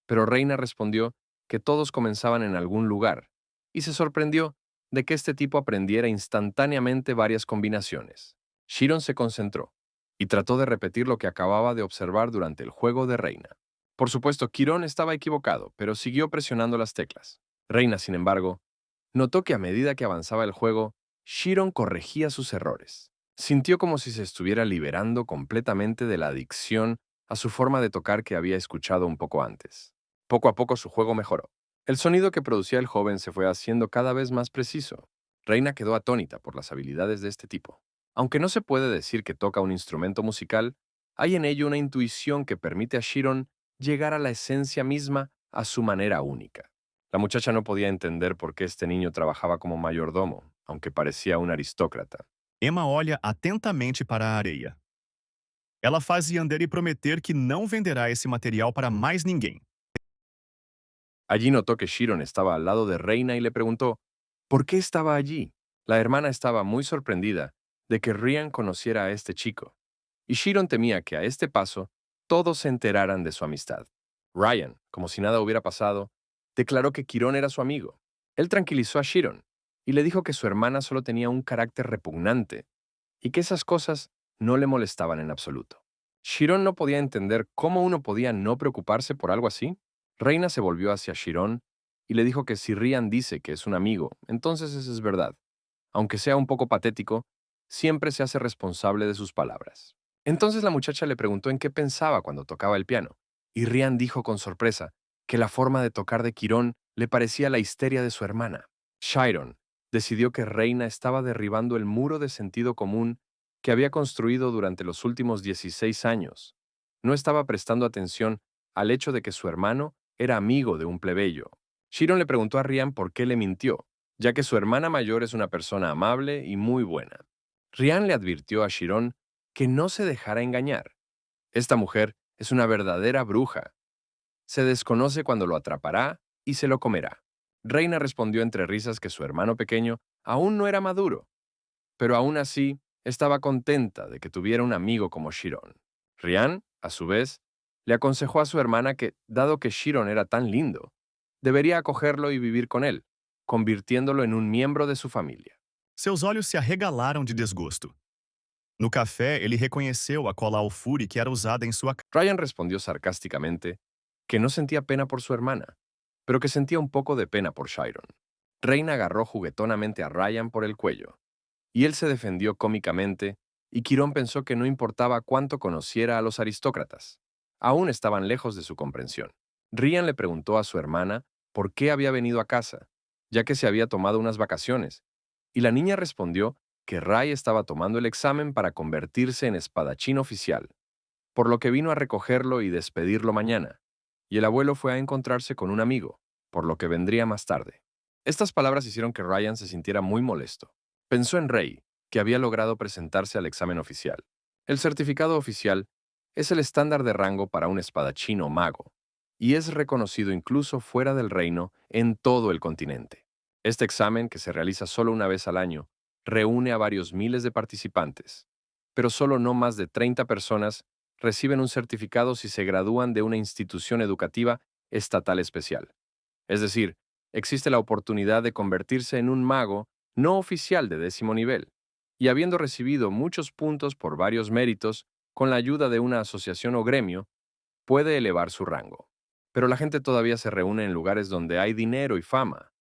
Speaker 1: Pero Reina respondió que todos comenzaban en algún lugar y se sorprendió de que este tipo aprendiera instantáneamente varias combinaciones. Chiron se concentró y trató de repetir lo que acababa de observar durante el juego de Reina. Por supuesto, Quirón estaba equivocado, pero siguió presionando las teclas. Reina, sin embargo, notó que a medida que avanzaba el juego, Chiron corregía sus errores. Sintió como si se estuviera liberando completamente de la adicción a su forma de tocar que había escuchado un poco antes. Poco a poco su juego mejoró. El sonido que producía el joven se fue haciendo cada vez más preciso. Reina quedó atónita por las habilidades de este tipo. Aunque no se puede decir que toca un instrumento musical, hay en ello una intuición que permite a Chiron llegar a la esencia misma a su manera única. La muchacha no podía entender por qué este niño trabajaba como mayordomo, aunque parecía un aristócrata.
Speaker 2: Emma olha atentamente para a areia. Ela faz Yandere prometer que não venderá esse material para mais ninguém.
Speaker 1: Allí notó que Shiron estaba al lado de Reina y le preguntó, ¿por qué estaba allí? La hermana estaba muy sorprendida de que Ryan conociera a este chico, y Shiron temía que a este paso todos se enteraran de su amistad. Ryan, como si nada hubiera pasado, declaró que Quirón era su amigo. Él tranquilizó a Shiron y le dijo que su hermana solo tenía un carácter repugnante y que esas cosas no le molestaban en absoluto. Shiron no podía entender cómo uno podía no preocuparse por algo así. Reina se volvió hacia Shiron y le dijo que si Ryan dice que es un amigo, entonces eso es verdad. Aunque sea un poco patético, siempre se hace responsable de sus palabras. Entonces la muchacha le preguntó en qué pensaba cuando tocaba el piano, y Ryan dijo con sorpresa que la forma de tocar de Quirón le parecía la histeria de su hermana. Shiron decidió que Reina estaba derribando el muro de sentido común que había construido durante los últimos 16 años. No estaba prestando atención al hecho de que su hermano era amigo de un plebeyo. Shiron le preguntó a Ryan por qué le mintió, ya que su hermana mayor es una persona amable y muy buena. Ryan le advirtió a Shiron que no se dejara engañar. Esta mujer es una verdadera bruja. Se desconoce cuando lo atrapará y se lo comerá. Reina respondió entre risas que su hermano pequeño aún no era maduro, pero aún así estaba contenta de que tuviera un amigo como Shiron. Ryan, a su vez, le aconsejó a su hermana que, dado que Shiron era tan lindo, debería acogerlo y vivir con él, convirtiéndolo en un miembro de su familia.
Speaker 2: Seus olhos se arregalaram de desgosto. No café, ele reconheceu a cola alfure que era usada em sua
Speaker 1: Ryan respondió sarcásticamente que no sentía pena por su hermana, pero que sentía un poco de pena por Shiron. Reina agarró juguetonamente a Ryan por el cuello, y él se defendió cómicamente, y Quirón pensó que no importaba cuánto conociera a los aristócratas. Aún estaban lejos de su comprensión. Ryan le preguntó a su hermana por qué había venido a casa, ya que se había tomado unas vacaciones, y la niña respondió que Ray estaba tomando el examen para convertirse en espadachín oficial, por lo que vino a recogerlo y despedirlo mañana, y el abuelo fue a encontrarse con un amigo, por lo que vendría más tarde. Estas palabras hicieron que Ryan se sintiera muy molesto. Pensó en Rey, que había logrado presentarse al examen oficial. El certificado oficial es el estándar de rango para un espadachín o mago, y es reconocido incluso fuera del reino en todo el continente. Este examen, que se realiza solo una vez al año, reúne a varios miles de participantes, pero solo no más de 30 personas reciben un certificado si se gradúan de una institución educativa estatal especial. Es decir, existe la oportunidad de convertirse en un mago no oficial de 10º nivel, y habiendo recibido muchos puntos por varios méritos, con la ayuda de una asociación o gremio, puede elevar su rango. Pero la gente todavía se reúne en lugares donde hay dinero y fama,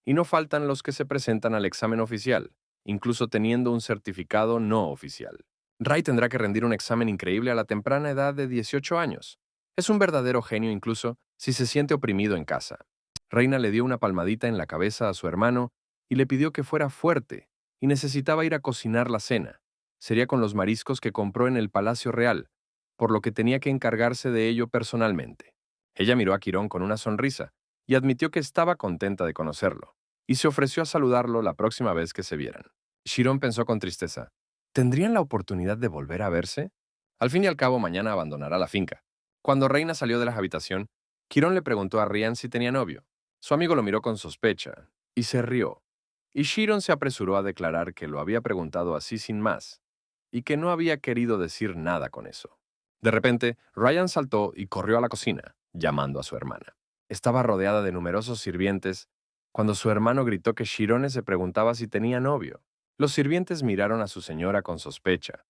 Speaker 1: y no faltan los que se presentan al examen oficial, incluso teniendo un certificado no oficial. Ray tendrá que rendir un examen increíble a la temprana edad de 18 años. Es un verdadero genio incluso si se siente oprimido en casa. Reina le dio una palmadita en la cabeza a su hermano y le pidió que fuera fuerte y necesitaba ir a cocinar la cena. Sería con los mariscos que compró en el Palacio Real, por lo que tenía que encargarse de ello personalmente. Ella miró a Quirón con una sonrisa y admitió que estaba contenta de conocerlo, y se ofreció a saludarlo la próxima vez que se vieran. Shirón pensó con tristeza, ¿tendrían la oportunidad de volver a verse? Al fin y al cabo, mañana abandonará la finca. Cuando Reina salió de la habitación, Quirón le preguntó a Ryan si tenía novio. Su amigo lo miró con sospecha y se rió, y Shiron se apresuró a declarar que lo había preguntado así sin más, y que no había querido decir nada con eso. De repente, Ryan saltó y corrió a la cocina, llamando a su hermana. Estaba rodeada de numerosos sirvientes cuando su hermano gritó que Shirone se preguntaba si tenía novio. Los sirvientes miraron a su señora con sospecha,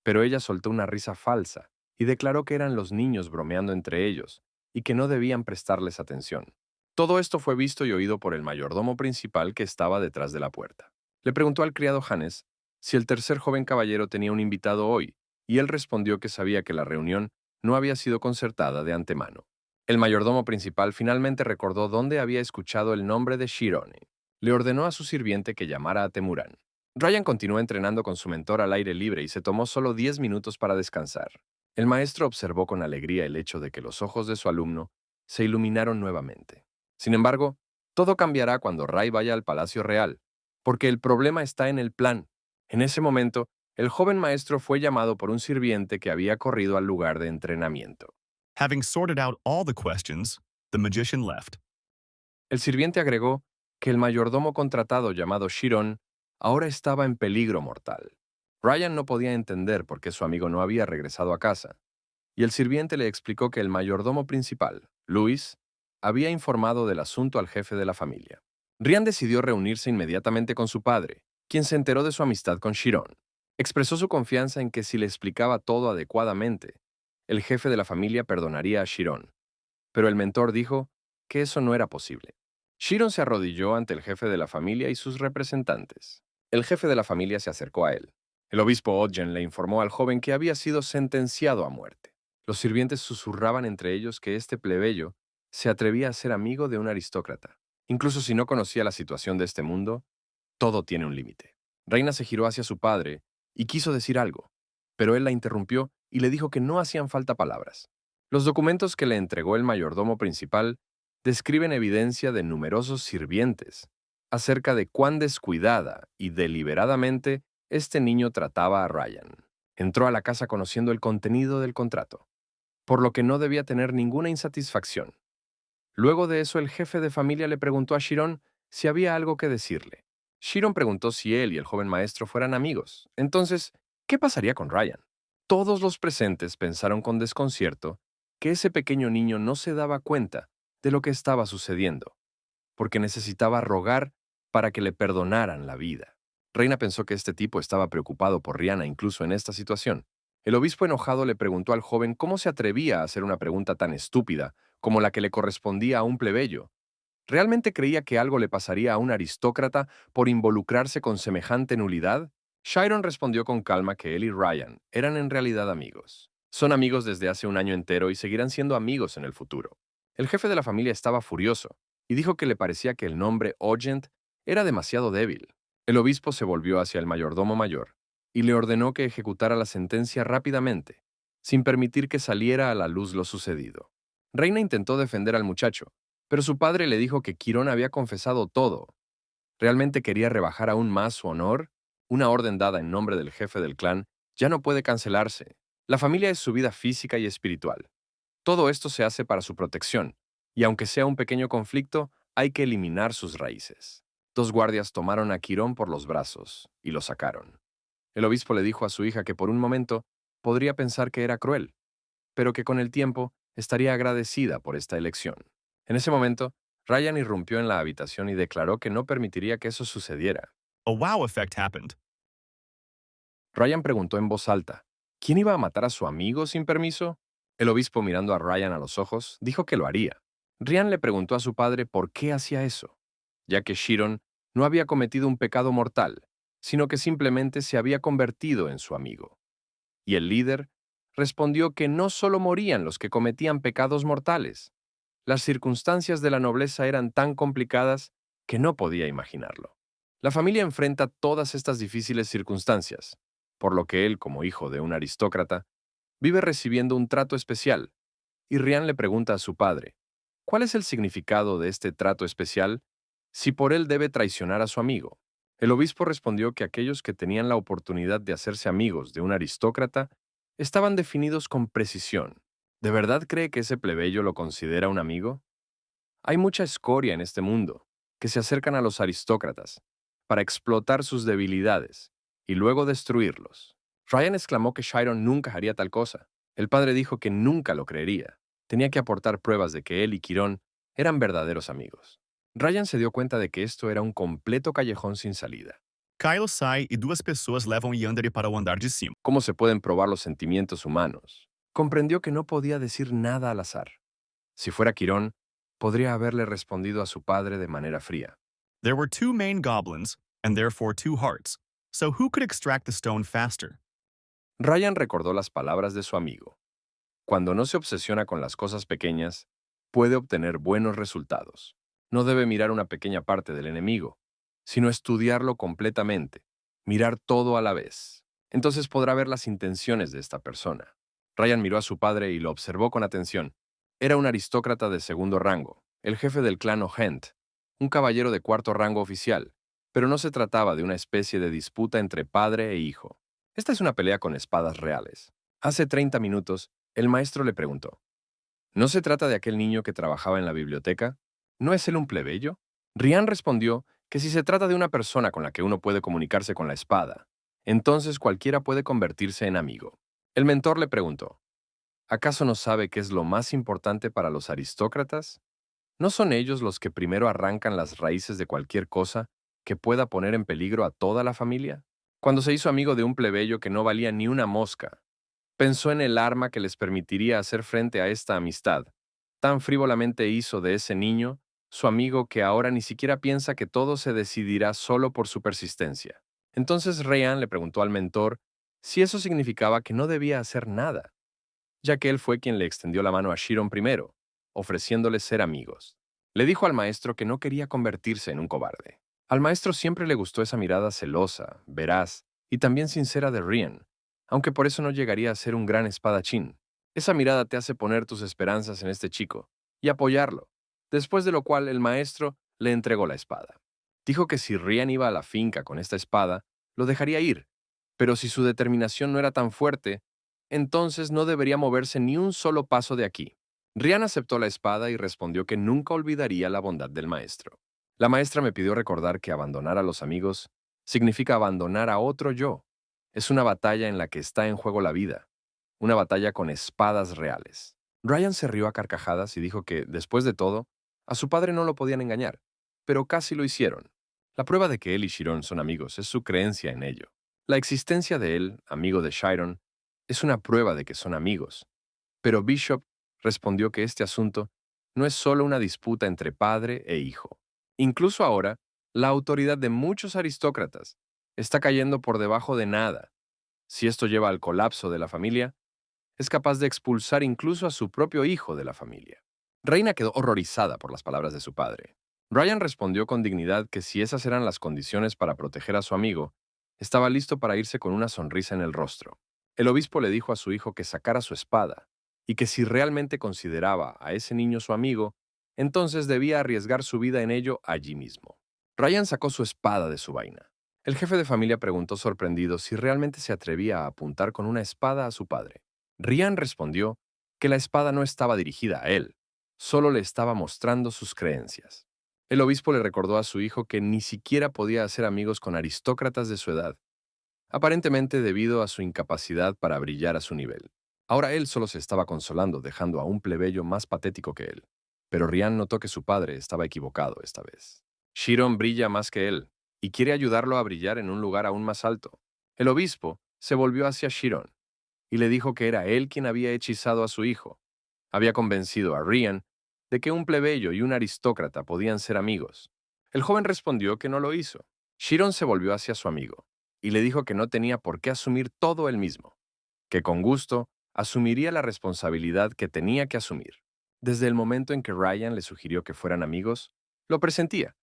Speaker 1: pero ella soltó una risa falsa y declaró que eran los niños bromeando entre ellos y que no debían prestarles atención. Todo esto fue visto y oído por el mayordomo principal que estaba detrás de la puerta. Le preguntó al criado Hannes si el tercer joven caballero tenía un invitado hoy, y él respondió que sabía que la reunión no había sido concertada de antemano. El mayordomo principal finalmente recordó dónde había escuchado el nombre de Shirone. Le ordenó a su sirviente que llamara a Temurán. Ryan continuó entrenando con su mentor al aire libre y se tomó solo 10 minutos para descansar. El maestro observó con alegría el hecho de que los ojos de su alumno se iluminaron nuevamente. Sin embargo, todo cambiará cuando Ray vaya al Palacio Real, porque el problema está en el plan. En ese momento, El joven maestro fue llamado por un sirviente que había corrido al lugar de entrenamiento.
Speaker 2: Having sorted out all the questions, the magician left.
Speaker 1: El sirviente agregó que el mayordomo contratado llamado Chiron ahora estaba en peligro mortal. Ryan no podía entender por qué su amigo no había regresado a casa, y el sirviente le explicó que el mayordomo principal, Luis, había informado del asunto al jefe de la familia. Ryan decidió reunirse inmediatamente con su padre, quien se enteró de su amistad con Chiron. Expresó su confianza en que si le explicaba todo adecuadamente, el jefe de la familia perdonaría a Chiron. Pero el mentor dijo que eso no era posible. Chiron se arrodilló ante el jefe de la familia y sus representantes. El jefe de la familia se acercó a él. El obispo Odgen le informó al joven que había sido sentenciado a muerte. Los sirvientes susurraban entre ellos que este plebeyo se atrevía a ser amigo de un aristócrata. Incluso si no conocía la situación de este mundo, todo tiene un límite. Reina se giró hacia su padre y quiso decir algo, pero él la interrumpió y le dijo que no hacían falta palabras. Los documentos que le entregó el mayordomo principal describen evidencia de numerosos sirvientes acerca de cuán descuidada y deliberadamente este niño trataba a Ryan. Entró a la casa conociendo el contenido del contrato, por lo que no debía tener ninguna insatisfacción. Luego de eso, el jefe de familia le preguntó a Chiron si había algo que decirle. Chiron preguntó si él y el joven maestro fueran amigos. Entonces, ¿qué pasaría con Ryan? Todos los presentes pensaron con desconcierto que ese pequeño niño no se daba cuenta de lo que estaba sucediendo, porque necesitaba rogar para que le perdonaran la vida. Reina pensó que este tipo estaba preocupado por Rihanna incluso en esta situación. El obispo enojado le preguntó al joven cómo se atrevía a hacer una pregunta tan estúpida como la que le correspondía a un plebeyo. ¿Realmente creía que algo le pasaría a un aristócrata por involucrarse con semejante nulidad? Chiron respondió con calma que él y Ryan eran en realidad amigos. Son amigos desde hace un año entero y seguirán siendo amigos en el futuro. El jefe de la familia estaba furioso y dijo que le parecía que el nombre Ogent era demasiado débil. El obispo se volvió hacia el mayordomo mayor y le ordenó que ejecutara la sentencia rápidamente, sin permitir que saliera a la luz lo sucedido. Reina intentó defender al muchacho, pero su padre le dijo que Quirón había confesado todo. ¿Realmente quería rebajar aún más su honor? Una orden dada en nombre del jefe del clan ya no puede cancelarse. La familia es su vida física y espiritual. Todo esto se hace para su protección, y aunque sea un pequeño conflicto, hay que eliminar sus raíces. Dos guardias tomaron a Quirón por los brazos y lo sacaron. El obispo le dijo a su hija que por un momento podría pensar que era cruel, pero que con el tiempo estaría agradecida por esta elección. En ese momento, Ryan irrumpió en la habitación y declaró que no permitiría que eso sucediera.
Speaker 2: A wow effect happened.
Speaker 1: Ryan preguntó en voz alta, ¿quién iba a matar a su amigo sin permiso? El obispo, mirando a Ryan a los ojos, dijo que lo haría. Ryan le preguntó a su padre por qué hacía eso, ya que Chiron no había cometido un pecado mortal, sino que simplemente se había convertido en su amigo. Y el líder respondió que no solo morían los que cometían pecados mortales. Las circunstancias de la nobleza eran tan complicadas que no podía imaginarlo. La familia enfrenta todas estas difíciles circunstancias, por lo que él, como hijo de un aristócrata, vive recibiendo un trato especial, y Ryan le pregunta a su padre, ¿cuál es el significado de este trato especial si por él debe traicionar a su amigo? El obispo respondió que aquellos que tenían la oportunidad de hacerse amigos de un aristócrata estaban definidos con precisión. ¿De verdad cree que ese plebeyo lo considera un amigo? Hay mucha escoria en este mundo que se acercan a los aristócratas para explotar sus debilidades y luego destruirlos. Ryan exclamó que Chiron nunca haría tal cosa. El padre dijo que nunca lo creería. Tenía que aportar pruebas de que él y Quirón eran verdaderos amigos. Ryan se dio cuenta de que esto era un completo callejón sin salida.
Speaker 2: Kyle sai e duas pessoas levam Yandere para o andar de cima.
Speaker 1: ¿Cómo se pueden probar los sentimientos humanos? Comprendió que no podía decir nada al azar. Si fuera Quirón, podría haberle respondido a su padre de manera fría.
Speaker 2: There were two main goblins, and therefore two hearts. So who could extract the stone faster?
Speaker 1: Ryan recordó las palabras de su amigo. Cuando no se obsesiona con las cosas pequeñas, puede obtener buenos resultados. No debe mirar una pequeña parte del enemigo, sino estudiarlo completamente, mirar todo a la vez. Entonces podrá ver las intenciones de esta persona. Ryan miró a su padre y lo observó con atención. Era un aristócrata de segundo rango, el jefe del clan O'Hent, un caballero de cuarto rango oficial, pero no se trataba de una especie de disputa entre padre e hijo. Esta es una pelea con espadas reales. Hace 30 minutos, el maestro le preguntó, ¿no se trata de aquel niño que trabajaba en la biblioteca? ¿No es él un plebeyo? Ryan respondió que si se trata de una persona con la que uno puede comunicarse con la espada, entonces cualquiera puede convertirse en amigo. El mentor le preguntó, ¿acaso no sabe qué es lo más importante para los aristócratas? ¿No son ellos los que primero arrancan las raíces de cualquier cosa que pueda poner en peligro a toda la familia? Cuando se hizo amigo de un plebeyo que no valía ni una mosca, pensó en el arma que les permitiría hacer frente a esta amistad. Tan frívolamente hizo de ese niño su amigo que ahora ni siquiera piensa que todo se decidirá solo por su persistencia. Entonces Ryan le preguntó al mentor si eso significaba que no debía hacer nada, ya que él fue quien le extendió la mano a Shiron primero, ofreciéndole ser amigos. Le dijo al maestro que no quería convertirse en un cobarde. Al maestro siempre le gustó esa mirada celosa, veraz y también sincera de Ryan, aunque por eso no llegaría a ser un gran espadachín. Esa mirada te hace poner tus esperanzas en este chico y apoyarlo, después de lo cual el maestro le entregó la espada. Dijo que si Ryan iba a la finca con esta espada, lo dejaría ir, pero si su determinación no era tan fuerte, entonces no debería moverse ni un solo paso de aquí. Ryan aceptó la espada y respondió que nunca olvidaría la bondad del maestro. La maestra me pidió recordar que abandonar a los amigos significa abandonar a otro yo. Es una batalla en la que está en juego la vida, una batalla con espadas reales. Ryan se rió a carcajadas y dijo que, después de todo, a su padre no lo podían engañar, pero casi lo hicieron. La prueba de que él y Chiron son amigos es su creencia en ello. La existencia de él, amigo de Chiron, es una prueba de que son amigos. Pero Bishop respondió que este asunto no es solo una disputa entre padre e hijo. Incluso ahora, la autoridad de muchos aristócratas está cayendo por debajo de nada. Si esto lleva al colapso de la familia, es capaz de expulsar incluso a su propio hijo de la familia. Reina quedó horrorizada por las palabras de su padre. Ryan respondió con dignidad que si esas eran las condiciones para proteger a su amigo, estaba listo para irse con una sonrisa en el rostro. El obispo le dijo a su hijo que sacara su espada y que si realmente consideraba a ese niño su amigo, entonces debía arriesgar su vida en ello allí mismo. Ryan sacó su espada de su vaina. El jefe de familia preguntó sorprendido si realmente se atrevía a apuntar con una espada a su padre. Ryan respondió que la espada no estaba dirigida a él, solo le estaba mostrando sus creencias. El obispo le recordó a su hijo que ni siquiera podía hacer amigos con aristócratas de su edad, aparentemente debido a su incapacidad para brillar a su nivel. Ahora él solo se estaba consolando, dejando a un plebeyo más patético que él. Pero Ryan notó que su padre estaba equivocado esta vez. Chiron brilla más que él, y quiere ayudarlo a brillar en un lugar aún más alto. El obispo se volvió hacia Chiron y le dijo que era él quien había hechizado a su hijo. Había convencido a Ryan de que un plebeyo y un aristócrata podían ser amigos. El joven respondió que no lo hizo. Chiron se volvió hacia su amigo y le dijo que no tenía por qué asumir todo él mismo, que con gusto asumiría la responsabilidad que tenía que asumir. Desde el momento en que Ryan le sugirió que fueran amigos, lo presentía.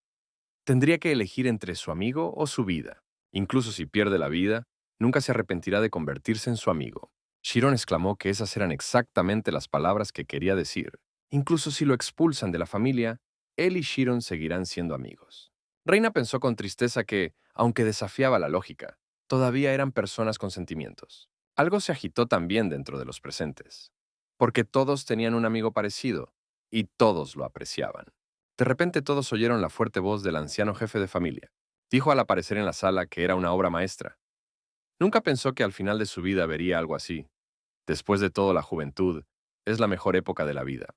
Speaker 1: Tendría que elegir entre su amigo o su vida. Incluso si pierde la vida, nunca se arrepentirá de convertirse en su amigo. Chiron exclamó que esas eran exactamente las palabras que quería decir. Incluso si lo expulsan de la familia, él y Chiron seguirán siendo amigos. Reina pensó con tristeza que, aunque desafiaba la lógica, todavía eran personas con sentimientos. Algo se agitó también dentro de los presentes, porque todos tenían un amigo parecido y todos lo apreciaban. De repente todos oyeron la fuerte voz del anciano jefe de familia. Dijo al aparecer en la sala que era una obra maestra. Nunca pensó que al final de su vida vería algo así. Después de todo, la juventud es la mejor época de la vida.